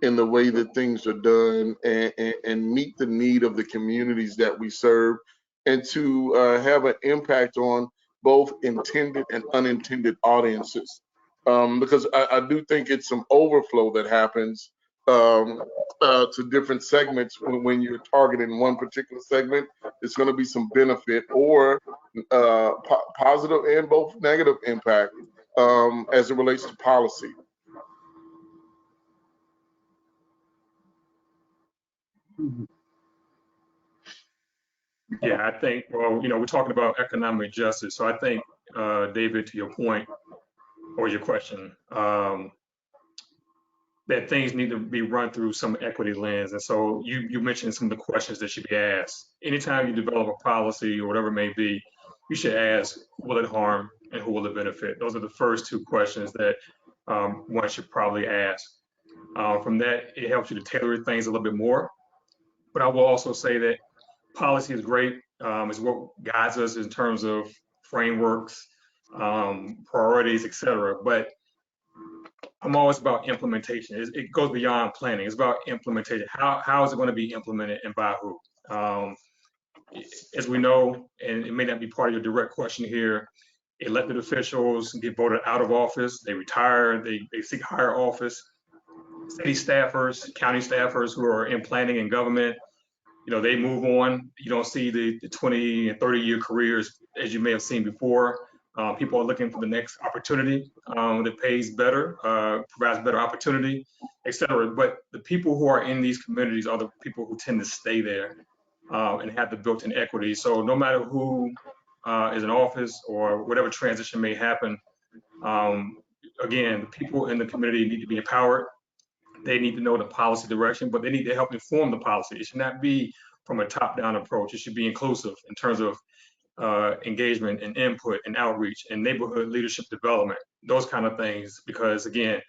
in the way that things are done and meet the need of the communities that we serve, and to have an impact on both intended and unintended audiences? Because I do think it's some overflow that happens to different segments when you're targeting one particular segment. It's going to be some benefit or positive and both negative impact as it relates to policy. Yeah, I think, well, we're talking about economic justice. So I think, David, to your point or your question, that things need to be run through some equity lens. And so you mentioned some of the questions that should be asked. Anytime you develop a policy or whatever it may be, you should ask, will it harm and who will it benefit? Those are the first two questions that one should probably ask. From that, it helps you to tailor things a little bit more. But I will also say that policy is great. It's what guides us in terms of frameworks, priorities, et cetera. But I'm always about implementation. It goes beyond planning. It's about implementation. How is it going to be implemented and by who? As we know, and it may not be part of your direct question here, elected officials get voted out of office, they retire, they seek higher office. City staffers, county staffers who are in planning and government, they move on. You don't see the 20 and 30-year careers as you may have seen before. People are looking for the next opportunity that pays better, provides better opportunity, et cetera. But the people who are in these communities are the people who tend to stay there and have the built-in equity. So no matter who is in office or whatever transition may happen, again, the people in the community need to be empowered. They need to know the policy direction, but they need to help inform the policy. It should not be from a top-down approach. It should be inclusive in terms of engagement and input and outreach and neighborhood leadership development, those kind of things, because again,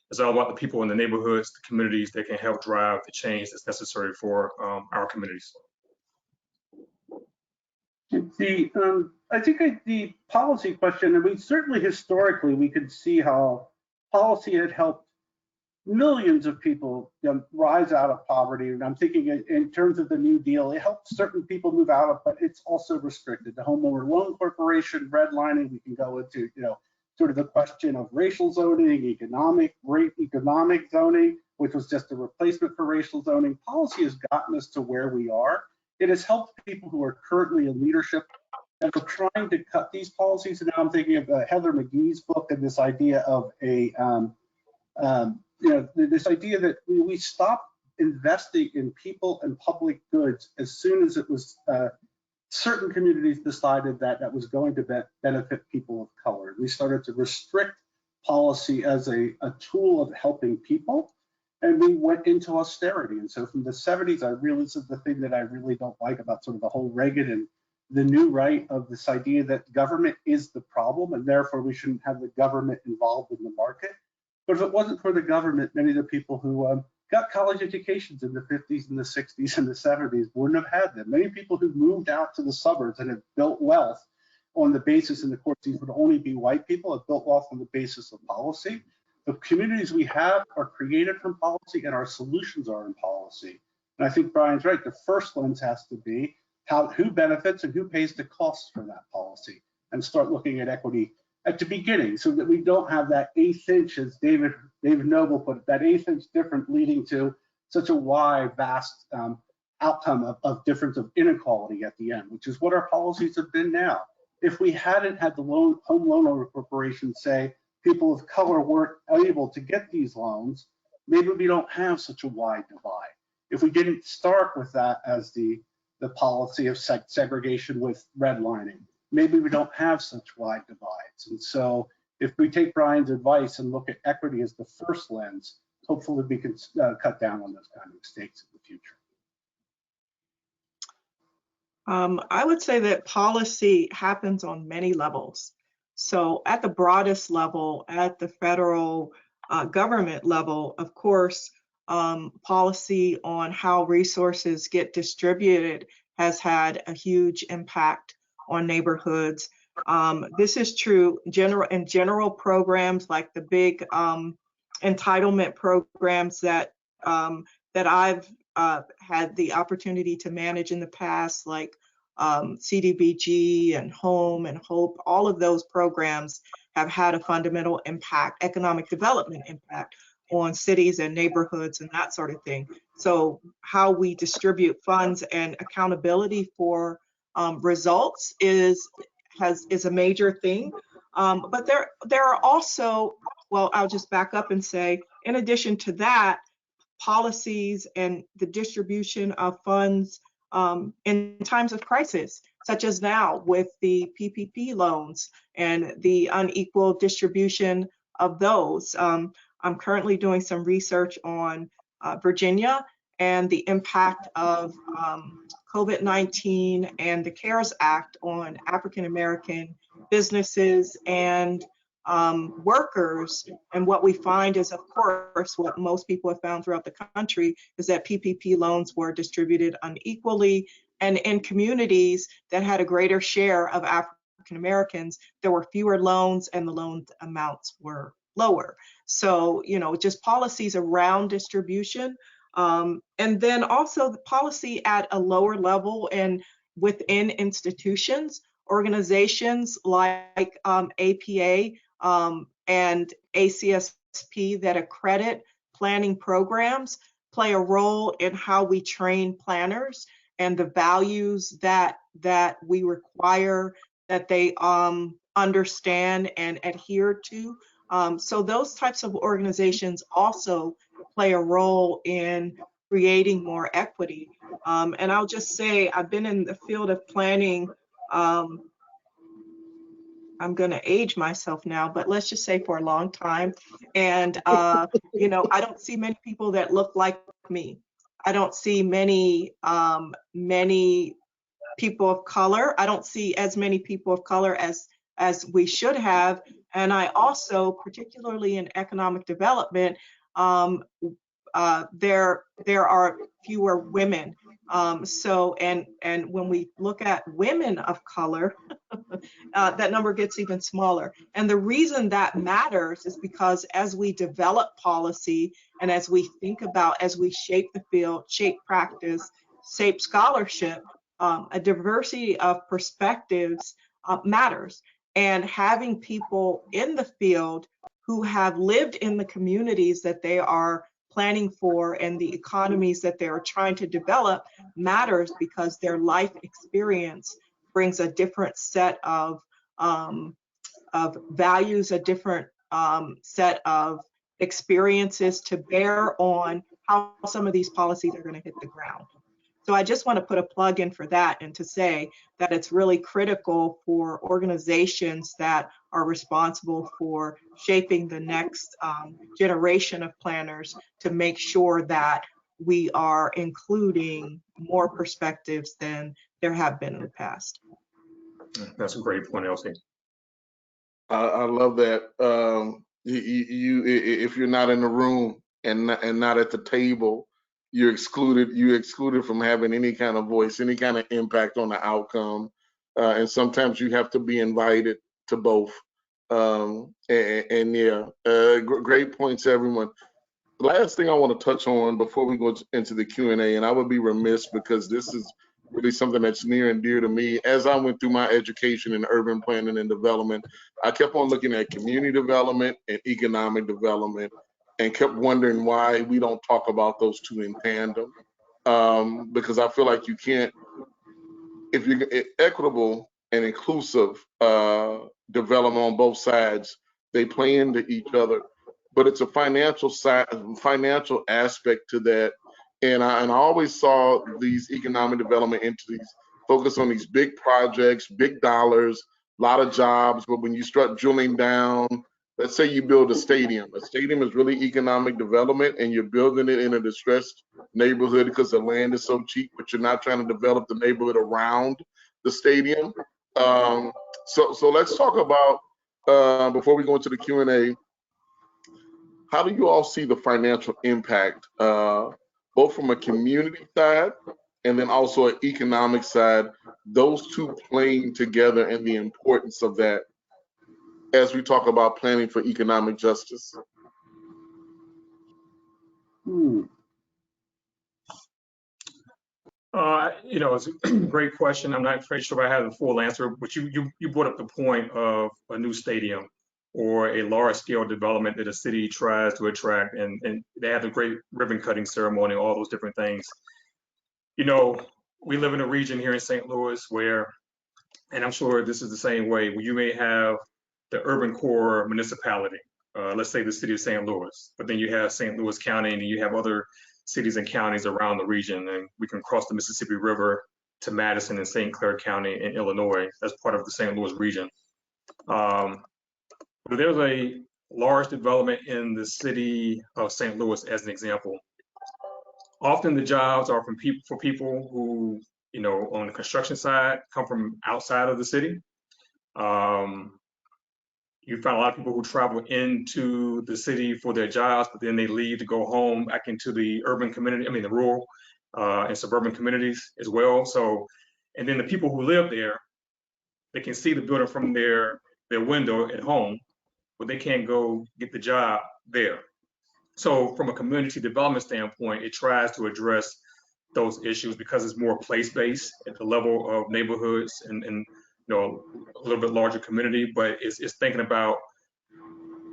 it's all about the people in the neighborhoods, the communities that can help drive the change that's necessary for our communities. I think the policy question, I mean, certainly historically, we could see how policy had helped millions of people rise out of poverty. And I'm thinking in terms of the New Deal, it helped certain people move out of, but it's also restricted. The Homeowner Loan Corporation, redlining, we can go into, sort of the question of racial zoning, economic zoning, which was just a replacement for racial zoning. Policy has gotten us to where we are. It has helped people who are currently in leadership and are trying to cut these policies. And now I'm thinking of Heather McGee's book and this idea of this idea that we stopped investing in people and public goods as soon as it was certain communities decided that that was going to benefit people of color. We started to restrict policy as a tool of helping people, and we went into austerity. And so from the 70s, this is the thing that I really don't like about sort of the whole Reagan and the new right of this idea that government is the problem, and therefore we shouldn't have the government involved in the market. But if it wasn't for the government, many of the people who got college educations in the 50s and the 60s and the 70s wouldn't have had them. Many people who moved out to the suburbs and have built wealth on the basis, and of course these would only be white people, have built wealth on the basis of policy. The communities we have are created from policy, and our solutions are in policy. And I think Brian's right. The first lens has to be who benefits and who pays the costs for that policy, and start looking at equity at the beginning, so that we don't have that eighth inch, as David Noble put it, that eighth inch difference leading to such a wide, vast outcome of difference of inequality at the end, which is what our policies have been now. If we hadn't had the Home Loan Corporation say people of color weren't able to get these loans, maybe we don't have such a wide divide. If we didn't start with that as the policy of segregation with redlining, maybe we don't have such wide divides. And so if we take Brian's advice and look at equity as the first lens, hopefully we can cut down on those kind of mistakes in the future. I would say that policy happens on many levels. So at the broadest level, at the federal government level, of course, policy on how resources get distributed has had a huge impact on neighborhoods. This is true in general programs like the big entitlement programs that I've had the opportunity to manage in the past, like CDBG and Home and Hope. All of those programs have had a fundamental impact, economic development impact on cities and neighborhoods and that sort of thing. So how we distribute funds and accountability for results is a major thing. But there are also, well, I'll just back up and say, in addition to that, policies and the distribution of funds in times of crisis, such as now with the PPP loans and the unequal distribution of those. I'm currently doing some research on Virginia and the impact of COVID-19 and the CARES Act on African American businesses and workers. And what we find is, of course, what most people have found throughout the country is that PPP loans were distributed unequally, and in communities that had a greater share of African Americans, there were fewer loans and the loan amounts were lower. So, you know, just policies around distribution, and then also the policy at a lower level and within institutions, organizations like APA, and ACSP that accredit planning programs play a role in how we train planners and the values that we require that they understand and adhere to. So those types of organizations also play a role in creating more equity. And I'll just say, I've been in the field of planning, I'm going to age myself now, but let's just say for a long time. And, you know, I don't see many people that look like me. I don't see many people of color. I don't see as many people of color as we should have. And I also, particularly in economic development, there are fewer women. So, and when we look at women of color, that number gets even smaller. And the reason that matters is because as we develop policy and as we think about, as we shape the field, shape practice, shape scholarship, a diversity of perspectives matters. And having people in the field who have lived in the communities that they are planning for and the economies that they're trying to develop matters, because their life experience brings a different set of values, a different set of experiences to bear on how some of these policies are going to hit the ground. So I just want to put a plug in for that and to say that it's really critical for organizations that are responsible for shaping the next generation of planners to make sure that we are including more perspectives than there have been in the past. That's a great point, Elsie. I love that. If you're not in the room and not at the table, you're excluded from having any kind of voice, any kind of impact on the outcome. And sometimes you have to be invited to both. Great points, everyone. The last thing I want to touch on before we go into the Q&A, and I would be remiss because this is really something that's near and dear to me. As I went through my education in urban planning and development, I kept on looking at community development and economic development and kept wondering why we don't talk about those two in tandem. Because I feel like you can't, if you're equitable and inclusive development on both sides, they play into each other. but it's a financial aspect to that. And I always saw these economic development entities focus on these big projects, big dollars, a lot of jobs. But when you start drilling down, let's say you build a stadium. A stadium is really economic development, and you're building it in a distressed neighborhood because the land is so cheap, but you're not trying to develop the neighborhood around the stadium. So let's talk about, before we go into the Q&A, how do you all see the financial impact, both from a community side and then also an economic side, those two playing together and the importance of that as we talk about planning for economic justice? It's a great question. I'm not quite sure I have the full answer, but you brought up the point of a new stadium or a large-scale development that a city tries to attract, and they have a great ribbon-cutting ceremony, all those different things. We live in a region here in St. Louis where, and I'm sure this is the same way, where you may have the urban core municipality, let's say the city of St. Louis, but then you have St. Louis County and you have other cities and counties around the region, and we can cross the Mississippi River to Madison and St. Clair County in Illinois. That's part of the St. Louis region. But there's a large development in the city of St. Louis, as an example. Often the jobs are for people who, on the construction side, come from outside of the city. You find a lot of people who travel into the city for their jobs, but then they leave to go home back into the urban community, the rural and suburban communities as well. So, and then the people who live there, they can see the building from their window at home, but they can't go get the job there. So from a community development standpoint, it tries to address those issues because it's more place-based at the level of neighborhoods and a little bit larger community, but it's thinking about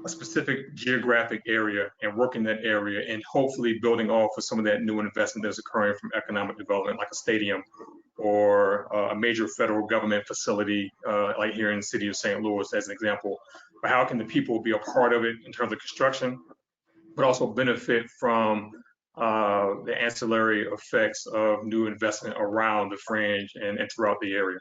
a specific geographic area and working that area and hopefully building off of some of that new investment that's occurring from economic development, like a stadium or a major federal government facility, like here in the city of St. Louis, as an example. But how can the people be a part of it in terms of construction, but also benefit from the ancillary effects of new investment around the fringe and throughout the area?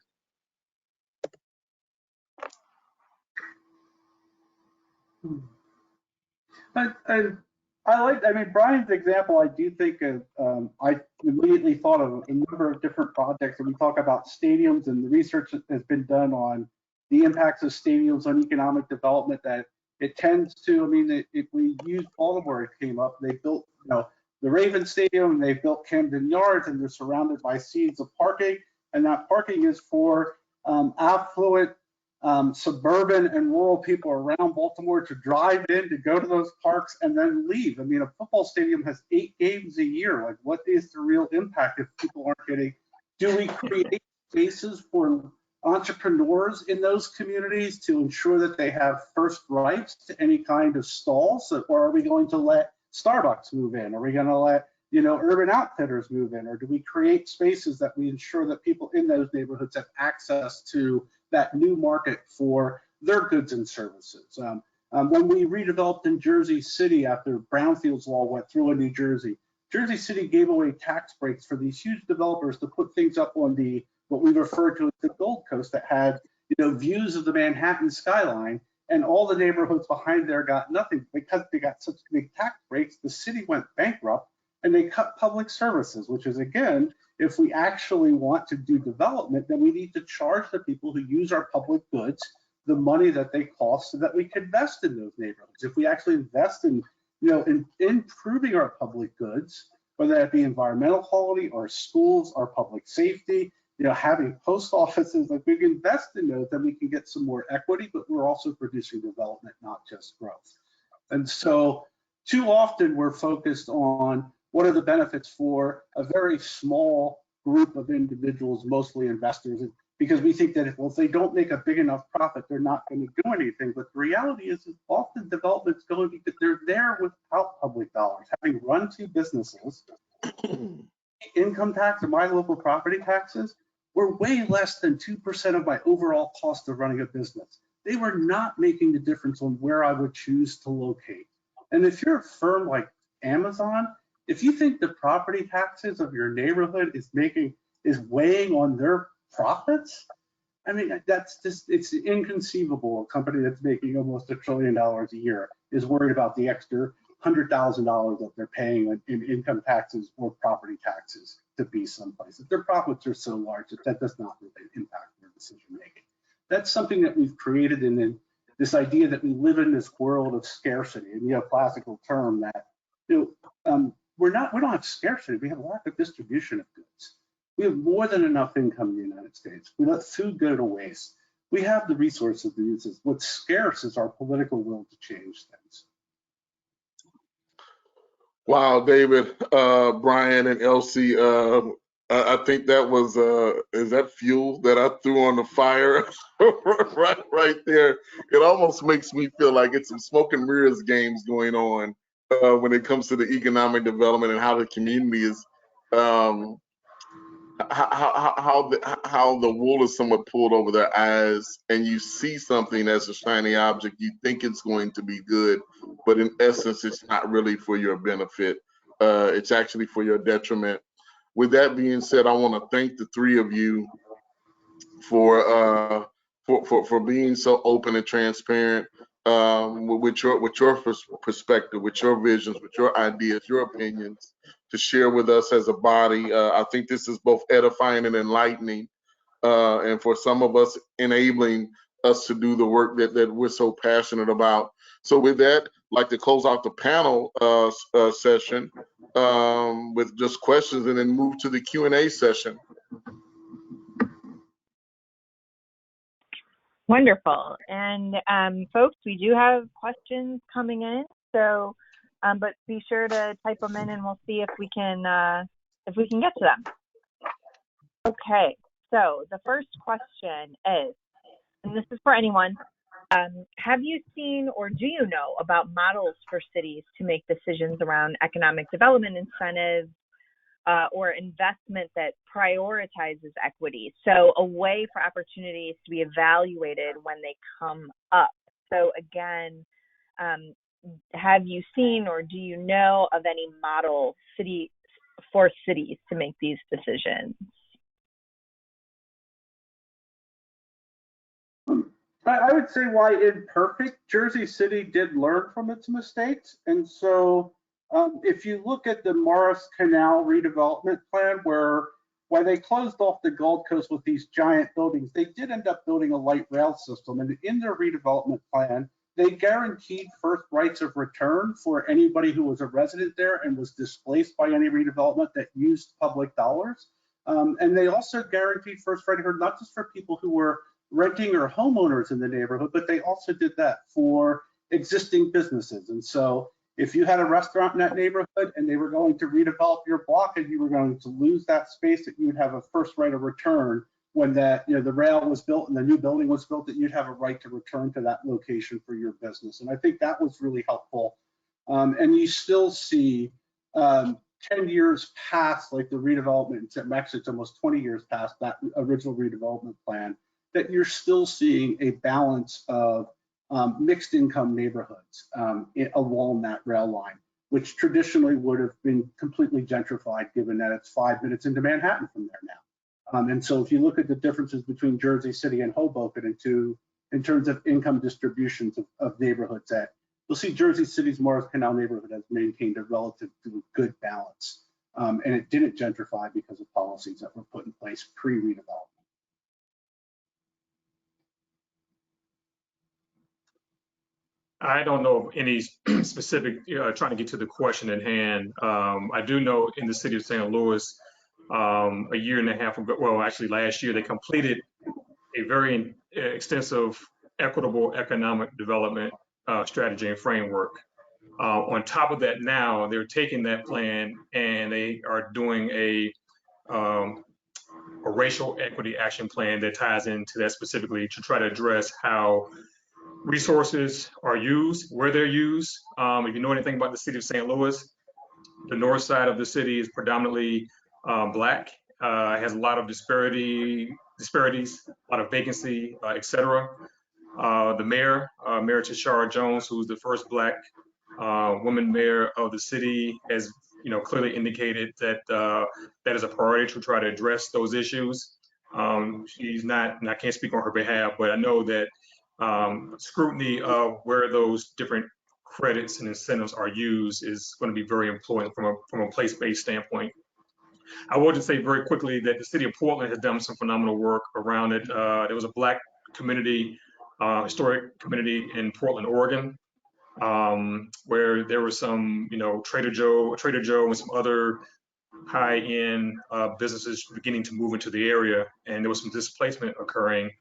Brian's example, I do think of, I immediately thought of a number of different projects, and we talk about stadiums and the research that has been done on the impacts of stadiums on economic development, that it tends to, if we use Baltimore, it came up, they built, the Raven Stadium, they built Camden Yards, and they're surrounded by seas of parking, and that parking is for affluent suburban and rural people around Baltimore to drive in, to go to those parks and then leave. A football stadium has 8 games a year. Like, what is the real impact if people aren't getting? Do we create spaces for entrepreneurs in those communities to ensure that they have first rights to any kind of stalls, or are we going to let Starbucks move in? Are we going to let Urban Outfitters move in, or do we create spaces that we ensure that people in those neighborhoods have access to that new market for their goods and services? When we redeveloped in Jersey City after Brownfield's law went through in New Jersey, Jersey City gave away tax breaks for these huge developers to put things up on what we refer to as the Gold Coast that had views of the Manhattan skyline, and all the neighborhoods behind there got nothing because they got such big tax breaks. The city went bankrupt and they cut public services, which is, again, if we actually want to do development, then we need to charge the people who use our public goods the money that they cost so that we can invest in those neighborhoods. If we actually invest in, in improving our public goods, whether that be environmental quality or schools or public safety, having post offices, like we can invest in those, then we can get some more equity, but we're also producing development, not just growth. And so too often we're focused on what are the benefits for a very small group of individuals, mostly investors, because we think that if they don't make a big enough profit, they're not going to do anything. But the reality is often development's going because they're there without public dollars. Having run 2 businesses, income tax and my local property taxes were way less than 2% of my overall cost of running a business. They were not making the difference on where I would choose to locate. And if you're a firm like Amazon, if you think the property taxes of your neighborhood is weighing on their profits, I mean, it's inconceivable. A company that's making almost $1 trillion a year is worried about the extra $100,000 that they're paying in income taxes or property taxes to be someplace. If their profits are so large that does not really impact their decision making. That's something that we've created in this idea that we live in this world of scarcity, a neoclassical term that we don't have scarcity, we have a lack of distribution of goods. We have more than enough income in the United States. We let food go to waste. We have the resources to use this. What's scarce is our political will to change things. Wow, David, Brian, and Elsie, I think that was, is that fuel that I threw on the fire right there? It almost makes me feel like it's some smoke and mirrors games going on when it comes to the economic development and how the community is, how the wool is somewhat pulled over their eyes, and you see something as a shiny object, you think it's going to be good, but in essence, it's not really for your benefit. It's actually for your detriment. With that being said, I want to thank the three of you for being so open and transparent with your perspective, with your visions, with your ideas, your opinions, to share with us as a body. I think this is both edifying and enlightening, and for some of us, enabling us to do the work that we're so passionate about. So with that, I'd like to close out the panel session with just questions and then move to the Q&A session. Wonderful. And folks, we do have questions coming in, so but be sure to type them in and we'll see if we can get to them. Okay, so the first question is, and this is for anyone, have you seen or do you know about models for cities to make decisions around economic development incentives or investment that prioritizes equity? So a way for opportunities to be evaluated when they come up. So again, have you seen or do you know of any model for cities to make these decisions? I would say, while imperfect, Jersey City did learn from its mistakes. And so if you look at the Morris Canal redevelopment plan, while they closed off the Gold Coast with these giant buildings, they did end up building a light rail system. And in their redevelopment plan, they guaranteed first rights of return for anybody who was a resident there and was displaced by any redevelopment that used public dollars. And they also guaranteed first right of return, not just for people who were renting or homeowners in the neighborhood, but they also did that for existing businesses. And so if you had a restaurant in that neighborhood and they were going to redevelop your block and you were going to lose that space, that you would have a first right of return when that, the rail was built and the new building was built, that you'd have a right to return to that location for your business. And I think that was really helpful. And you still see 10 years past, like the redevelopment, actually it's almost 20 years past that original redevelopment plan, that you're still seeing a balance of mixed income neighborhoods along that rail line, which traditionally would have been completely gentrified, given that it's 5 minutes into Manhattan from there now. And so if you look at the differences between Jersey City and Hoboken in terms of income distributions of neighborhoods, that you'll see Jersey City's Morris Canal neighborhood has maintained a relatively good balance. And it didn't gentrify because of policies that were put in place pre-redevelopment. I don't know of any specific, trying to get to the question at hand. I do know in the city of St. Louis, a year and a half ago, well, actually last year, they completed a very extensive equitable economic development strategy and framework. On top of that, now they're taking that plan and they are doing a racial equity action plan that ties into that specifically to try to address how resources are used, where they're used. If you know anything about the city of St. Louis, the north side of the city is predominantly Black, has a lot of disparities, a lot of vacancy, et cetera. The mayor, Mayor Tashara Jones, who's the first Black Woman mayor of the city has, clearly indicated that that is a priority to try to address those issues. She's not, and I can't speak on her behalf, but I know that scrutiny of where those different credits and incentives are used is going to be very important from a place-based standpoint. I will just say very quickly that the city of Portland has done some phenomenal work around it. There was a Black community, historic community in Portland, Oregon, where there was some, Trader Joe and some other high-end businesses beginning to move into the area, and there was some displacement occurring.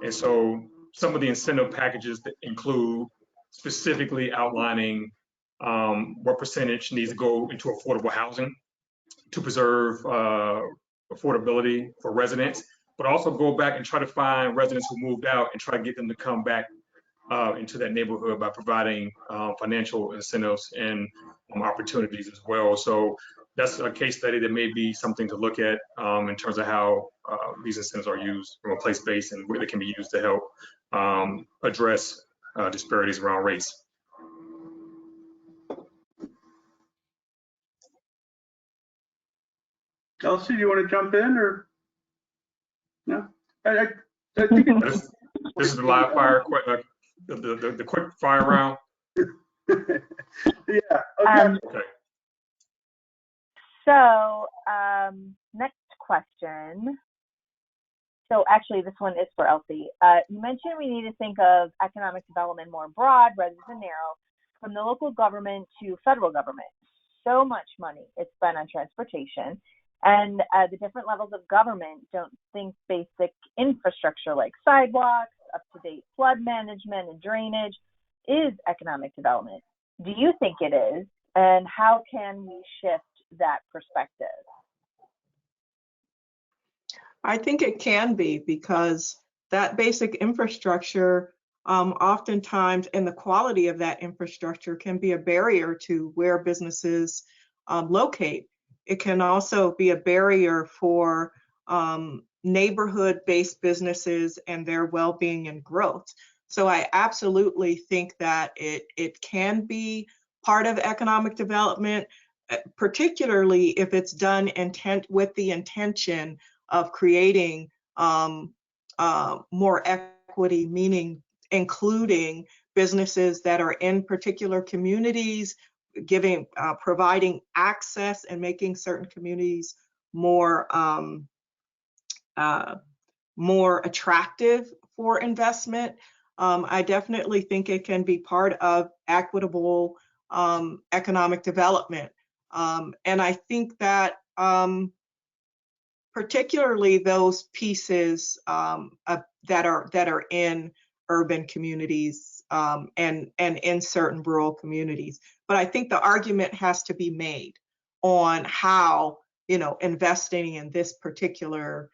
And so some of the incentive packages that include specifically outlining what percentage needs to go into affordable housing to preserve affordability for residents, but also go back and try to find residents who moved out and try to get them to come back into that neighborhood by providing financial incentives and opportunities as well. So that's a case study that may be something to look at in terms of how these incentives are used from a place-based and where they can be used to help address disparities around race. Elsie, do you want to jump in or no? I think this is the live fire, the quick fire round. Yeah. Okay. Okay. So next question. So actually, this one is for Elsie. You mentioned we need to think of economic development more broad rather than narrow, from the local government to federal government. So much money is spent on transportation, and the different levels of government don't think basic infrastructure like sidewalks, up-to-date flood management and drainage is economic development. Do you think it is? And how can we shift that perspective? I think it can be, because that basic infrastructure oftentimes, and the quality of that infrastructure can be a barrier to where businesses locate. It can also be a barrier for neighborhood-based businesses and their well-being and growth. So I absolutely think that it can be part of economic development, particularly if it's done with the intention of creating more equity, meaning including businesses that are in particular communities, providing access and making certain communities more attractive for investment. I definitely think it can be part of equitable economic development. And I think that particularly those pieces that are in urban communities and in certain rural communities. But I think the argument has to be made on how, investing in this particular,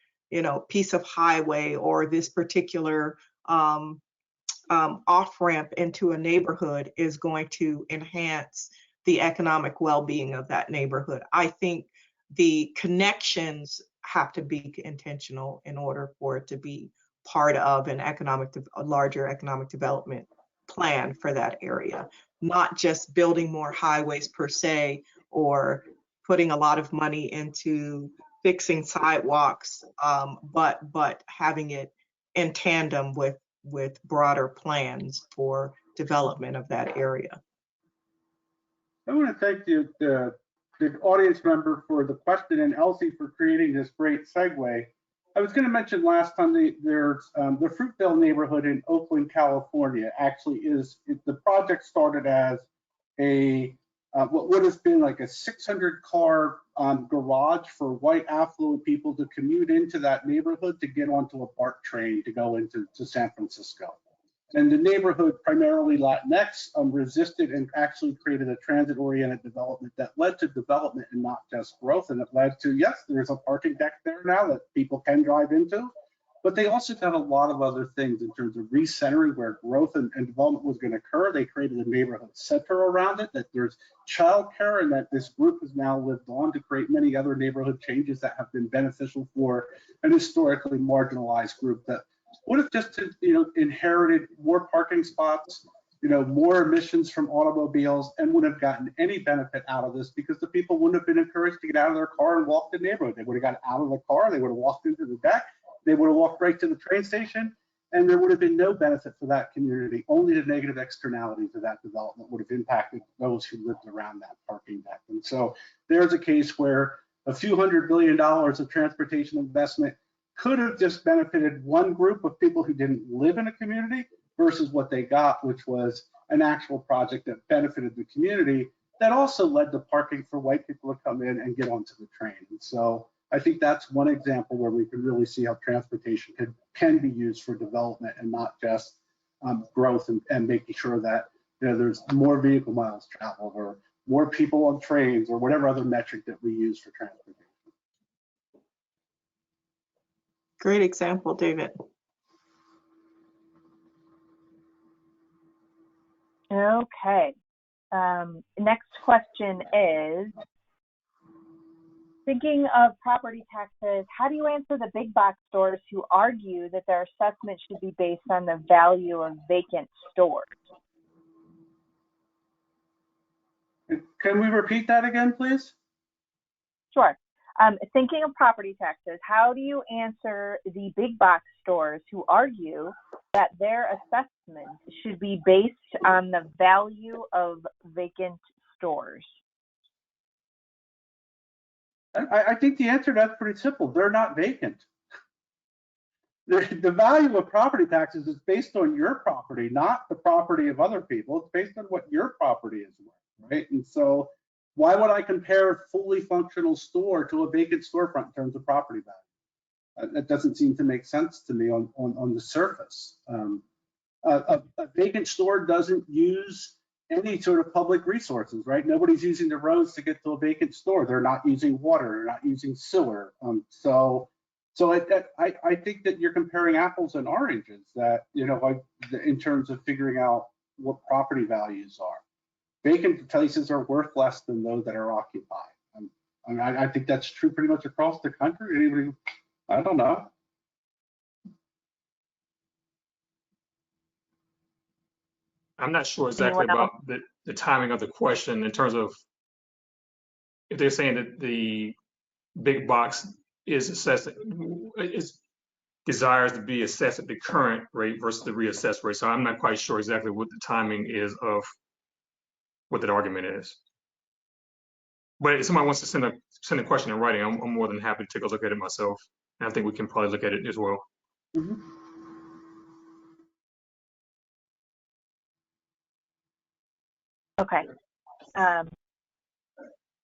piece of highway or this particular off-ramp into a neighborhood is going to enhance the economic well-being of that neighborhood. I think the connections have to be intentional in order for it to be part of a larger economic development plan for that area, not just building more highways per se, or putting a lot of money into fixing sidewalks, but having it in tandem with broader plans for development of that area. I want to thank the audience member for the question, and Elsie for creating this great segue. I was going to mention last time there's the Fruitvale neighborhood in Oakland, California. Actually, the project started as a what would have been like a 600-car garage for white affluent people to commute into that neighborhood to get onto a BART train to go into San Francisco. And the neighborhood, primarily Latinx, resisted and actually created a transit-oriented development that led to development and not just growth. And it led to, yes, there's a parking deck there now that people can drive into, but they also did a lot of other things in terms of recentering where growth and development was going to occur. They created a neighborhood center around it, that there's childcare, and that this group has now lived on to create many other neighborhood changes that have been beneficial for an historically marginalized group that would have just inherited more parking spots, more emissions from automobiles and wouldn't have gotten any benefit out of this because the people wouldn't have been encouraged to get out of their car and walk the neighborhood. They would have got out of the car, they would have walked into the deck, they would have walked right to the train station, and there would have been no benefit for that community. Only the negative externalities of that development would have impacted those who lived around that parking deck. And so there's a case where a few $100 billion of transportation investment could have just benefited one group of people who didn't live in a community versus what they got, which was an actual project that benefited the community that also led to parking for white people to come in and get onto the train. And so I think that's one example where we can really see how transportation can be used for development and not just growth and making sure that there's more vehicle miles traveled or more people on trains or whatever other metric that we use for transportation. Great example, David. Okay. Next question is, thinking of property taxes, how do you answer the big box stores who argue that their assessment should be based on the value of vacant stores? Can we repeat that again, please? Sure. Thinking of property taxes, how do you answer the big box stores who argue that their assessment should be based on the value of vacant stores? I think the answer to that's pretty simple. They're not vacant. The value of property taxes is based on your property, not the property of other people. It's based on what your property is worth, right? And so why would I compare a fully functional store to a vacant storefront in terms of property value? That doesn't seem to make sense to me on the surface. A vacant store doesn't use any sort of public resources, right? Nobody's using the roads to get to a vacant store. They're not using water, they're not using sewer. So I think that you're comparing apples and oranges that, in terms of figuring out what property values are. Vacant places are worth less than those that are occupied. I think that's true pretty much across the country. Anybody, I don't know. I'm not sure exactly about the timing of the question in terms of if they're saying that the big box desires to be assessed at the current rate versus the reassessed rate. So I'm not quite sure exactly what the timing is of what that argument is. But if somebody wants to send a question in writing, I'm more than happy to take a look at it myself. And I think we can probably look at it as well. Mm-hmm. Okay.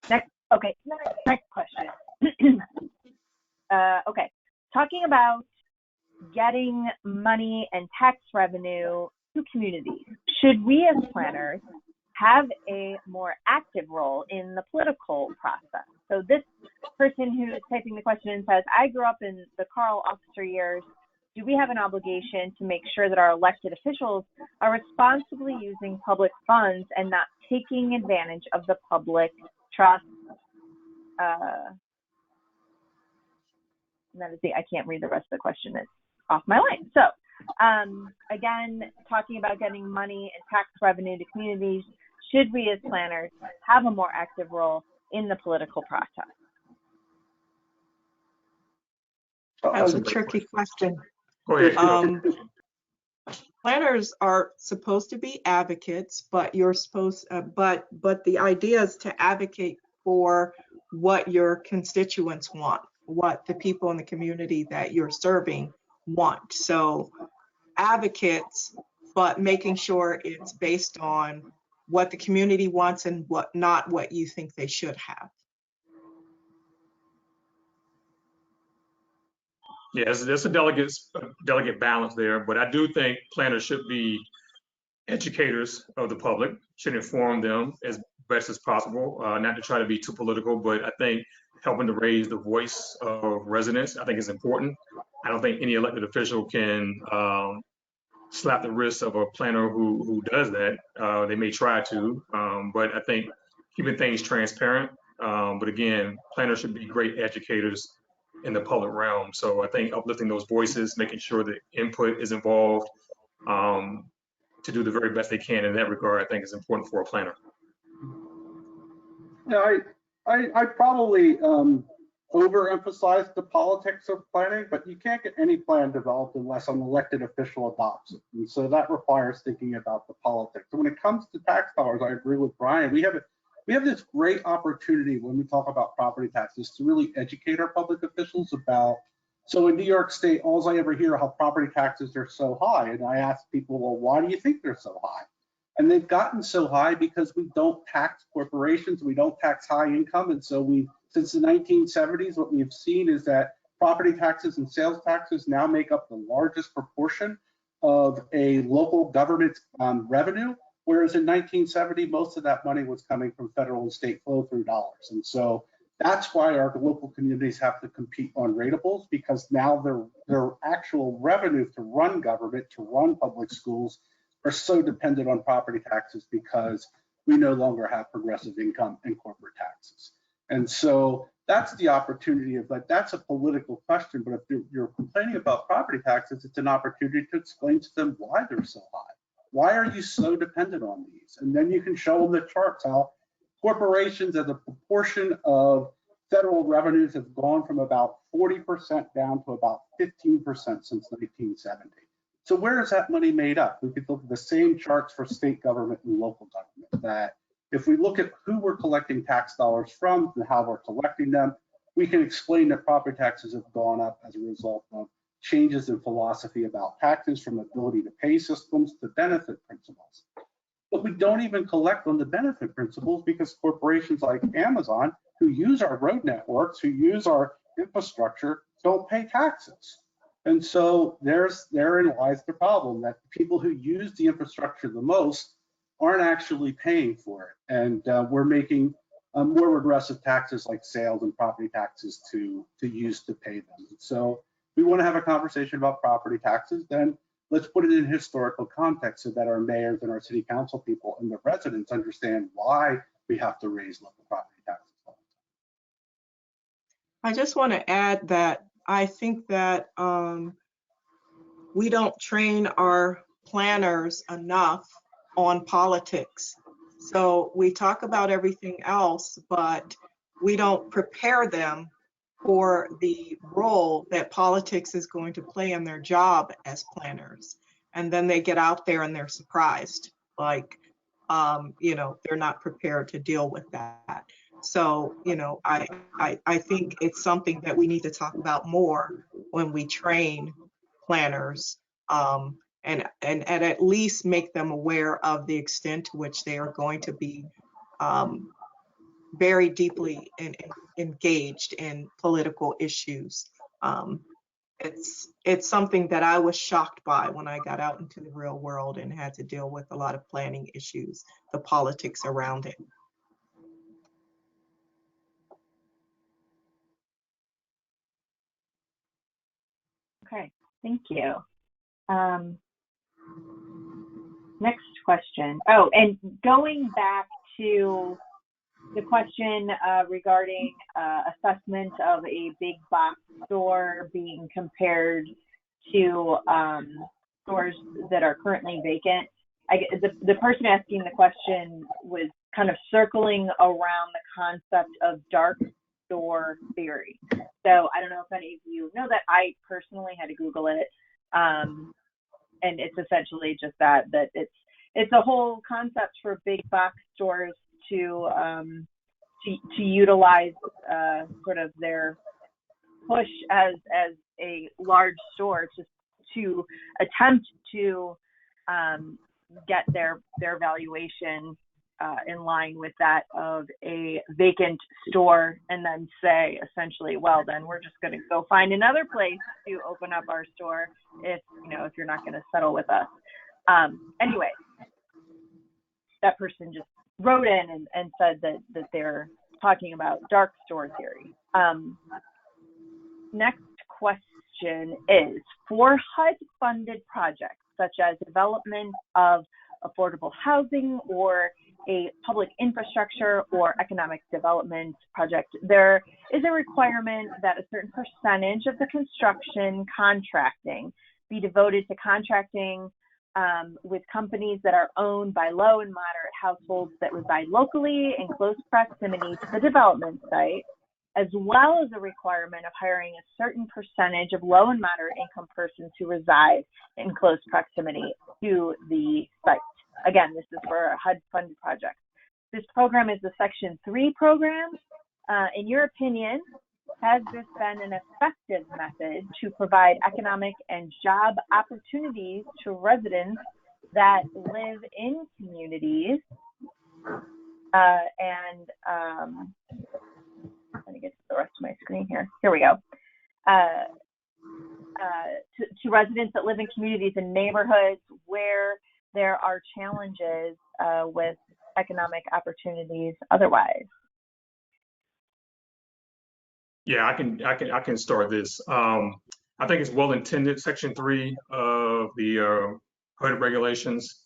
Next question. Okay. Talking about getting money and tax revenue to communities, should we as planners have a more active role in the political process? So this person who is typing the question says, I grew up in the Carl officer years. Do we have an obligation to make sure that our elected officials are responsibly using public funds and not taking advantage of the public trust? I can't read the rest of the question. It's off my line. So again, talking about getting money and tax revenue to communities, should we as planners have a more active role in the political process? That's a tricky question. Go ahead. Planners are supposed to be advocates, but you're supposed, but the idea is to advocate for what your constituents want, what the people in the community that you're serving want. So advocates, but making sure it's based on what the community wants and not what you think they should have. Yeah, there's a delicate balance there, but I do think planners should be educators of the public, should inform them as best as possible, not to try to be too political, but I think helping to raise the voice of residents, I think is important. I don't think any elected official can slap the wrist of a planner who does that. They may try to, but I think keeping things transparent. But again, planners should be great educators in the public realm. So I think uplifting those voices, making sure that input is involved, to do the very best they can in that regard, I think is important for a planner. Yeah, I probably overemphasize the politics of planning, but you can't get any plan developed unless an elected official adopts it. And so that requires thinking about the politics. And when it comes to tax dollars, I agree with Brian. We have this great opportunity when we talk about property taxes to really educate our public officials about. So in New York State, all I ever hear how property taxes are so high. And I ask people, well, why do you think they're so high? And they've gotten so high because we don't tax corporations, we don't tax high income. And so since the 1970s, what we've seen is that property taxes and sales taxes now make up the largest proportion of a local government revenue, whereas in 1970, most of that money was coming from federal and state flow-through dollars. And so that's why our local communities have to compete on ratables, because now their actual revenue to run government, to run public schools, are so dependent on property taxes because we no longer have progressive income and corporate taxes. And so that's the opportunity of, like, that's a political question, but if you're complaining about property taxes, it's an opportunity to explain to them why they're so high. Why are you so dependent on these? And then you can show them the charts how corporations as a proportion of federal revenues have gone from about 40% down to about 15% since 1970. So where is that money made up? We could look at the same charts for state government and local government, that if we look at who we're collecting tax dollars from and how we're collecting them, we can explain that property taxes have gone up as a result of changes in philosophy about taxes, from ability to pay systems to benefit principles. But we don't even collect on the benefit principles because corporations like Amazon, who use our road networks, who use our infrastructure, don't pay taxes. And so therein lies the problem, that people who use the infrastructure the most aren't actually paying for it. And we're making more regressive taxes like sales and property taxes to use to pay them. So we want to have a conversation about property taxes, then let's put it in historical context so that our mayors and our city council people and the residents understand why we have to raise local property taxes. I just want to add that I think that we don't train our planners enough on politics. So we talk about everything else, but we don't prepare them for the role that politics is going to play in their job as planners. And then they get out there and they're surprised, like, they're not prepared to deal with that. So, I think it's something that we need to talk about more when we train planners, and at least make them aware of the extent to which they are going to be very deeply engaged in political issues. It's something that I was shocked by when I got out into the real world and had to deal with a lot of planning issues, the politics around it. Okay, thank you. Next question. Oh, and going back to the question regarding assessment of a big box store being compared to stores that are currently vacant. The person asking the question was kind of circling around the concept of dark store theory. So I don't know if any of you know that. I personally had to Google it. And it's essentially just that it's a whole concept for big box stores to utilize sort of their push as a large store to attempt to get their valuation in line with that of a vacant store, and then say essentially, well, then we're just going to go find another place to open up our store if you're not going to settle with us. Anyway, that person just wrote in and said that they're talking about dark store theory. Next question is, for HUD-funded projects such as development of affordable housing or a public infrastructure or economic development project, there is a requirement that a certain percentage of the construction contracting be devoted to contracting with companies that are owned by low and moderate households that reside locally in close proximity to the development site, as well as a requirement of hiring a certain percentage of low and moderate income persons who reside in close proximity to the site. Again, this is for HUD-funded projects. This program is the Section 3 program. In your opinion, has this been an effective method to provide economic and job opportunities to residents that live in communities? Let me get to the rest of my screen here. Here we go. To residents that live in communities and neighborhoods where there are challenges with economic opportunities otherwise. Yeah, I can start this. I think it's well intended, Section 3 of the HUD regulations,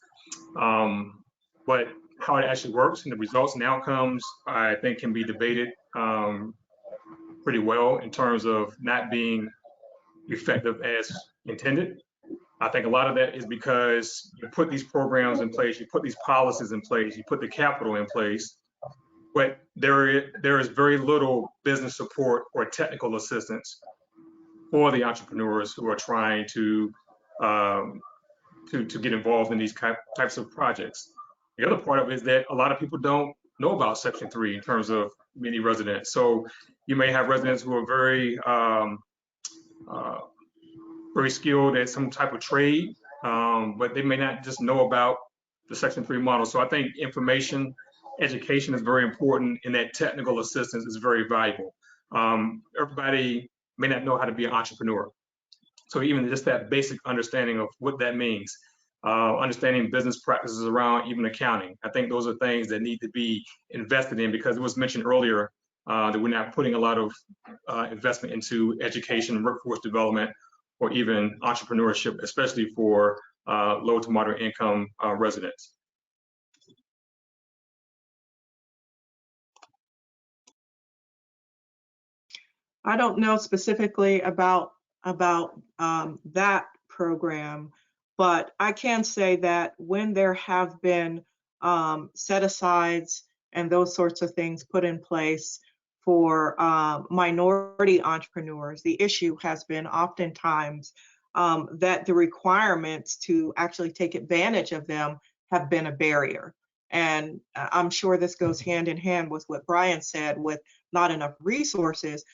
but how it actually works and the results and outcomes, I think, can be debated pretty well in terms of not being effective as intended. I think a lot of that is because you put these programs in place, you put these policies in place, you put the capital in place, but there is very little business support or technical assistance for the entrepreneurs who are trying to get involved in these types of projects. The other part of it is that a lot of people don't know about Section 3 in terms of many residents. So you may have residents who are very skilled at some type of trade, but they may not just know about the Section 3 model. So I think information, education is very important, and that technical assistance is very valuable. Everybody may not know how to be an entrepreneur. So even just that basic understanding of what that means, understanding business practices around even accounting. I think those are things that need to be invested in, because it was mentioned earlier that we're not putting a lot of investment into education, workforce development, or even entrepreneurship, especially for low to moderate income residents. I don't know specifically about that program, but I can say that when there have been set-asides and those sorts of things put in place for minority entrepreneurs, the issue has been oftentimes that the requirements to actually take advantage of them have been a barrier. And I'm sure this goes hand in hand with what Brian said, with not enough resources,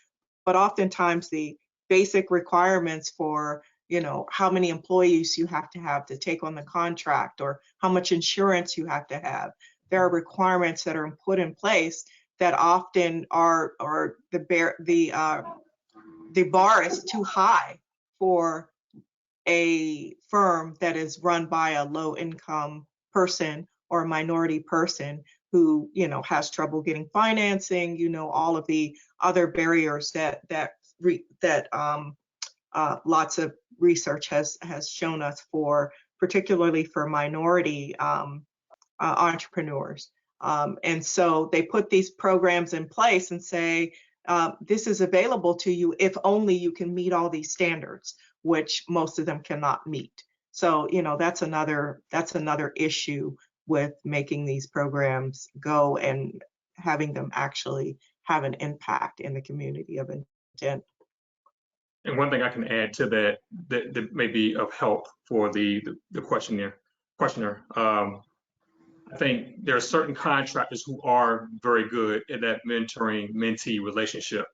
but oftentimes the basic requirements for, you know, how many employees you have to take on the contract, or how much insurance you have to have. There are requirements that are put in place that often are the bar is too high for a firm that is run by a low income person or a minority person who, you know, has trouble getting financing, you know, all of the other barriers that lots of research has shown us for, particularly for minority entrepreneurs. And so they put these programs in place and say, this is available to you if only you can meet all these standards, which most of them cannot meet. So, you know, that's another issue with making these programs go and having them actually have an impact in the community of intent. And one thing I can add to that may be of help for the questioner. I think there are certain contractors who are very good at that mentoring-mentee relationship,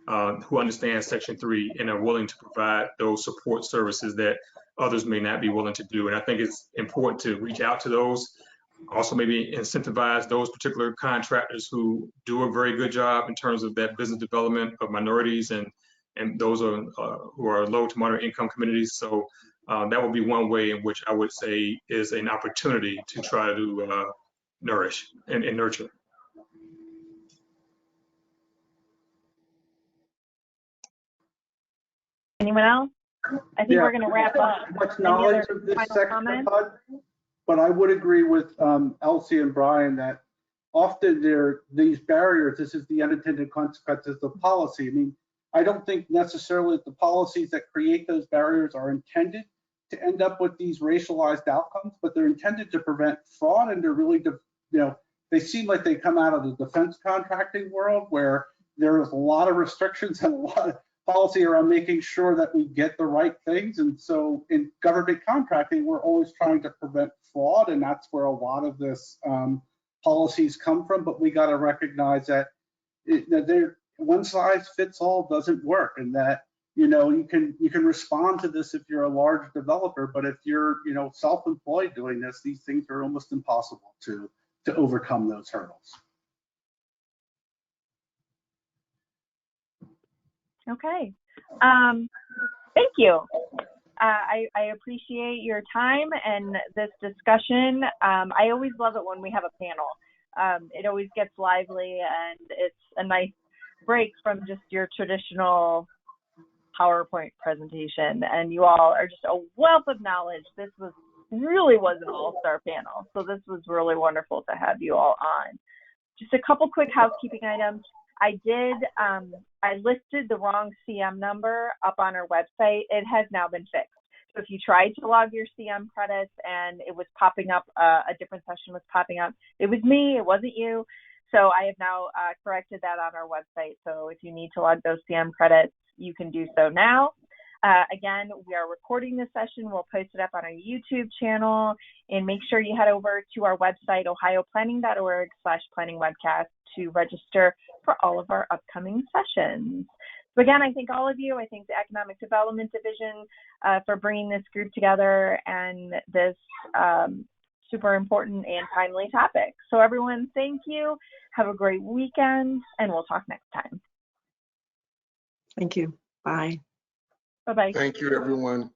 who understand Section 3 and are willing to provide those support services that others may not be willing to do. And I think it's important to reach out to those. Also, maybe incentivize those particular contractors who do a very good job in terms of that business development of minorities and those who are low to moderate income communities. So that would be one way in which I would say is an opportunity to try to nourish and nurture. Anyone else? I think we're going to wrap up. Much knowledge of this section of HUD, but I would agree with Elsie and Brian that often these barriers, this is the unintended consequences of policy. I mean, I don't think necessarily that the policies that create those barriers are intended to end up with these racialized outcomes, but they're intended to prevent fraud, and they're really, they seem like they come out of the defense contracting world where there's a lot of restrictions and a lot of policy around making sure that we get the right things. And so in government contracting, we're always trying to prevent fraud, and that's where a lot of this policies come from. But we got to recognize that one size fits all doesn't work, and that you can respond to this if you're a large developer, but if you're self-employed doing this, these things are almost impossible to overcome those hurdles. Okay, thank you. I appreciate your time and this discussion. I always love it when we have a panel. It always gets lively, and it's a nice break from just your traditional PowerPoint presentation. And you all are just a wealth of knowledge. This really was an all-star panel, so this was really wonderful to have you all on. Just a couple quick housekeeping items. I listed the wrong CM number up on our website. It has now been fixed. So if you tried to log your CM credits and it was popping up, a different session was popping up, it was me, it wasn't you. So I have now corrected that on our website. So if you need to log those CM credits, you can do so now. Again, we are recording this session. We'll post it up on our YouTube channel, and make sure you head over to our website, ohioplanning.org/planningwebcast, to register for all of our upcoming sessions. So again, I thank all of you. I thank the Economic Development Division for bringing this group together and this super important and timely topic. So everyone, thank you. Have a great weekend, and we'll talk next time. Thank you. Bye. Bye-bye. Thank you, everyone.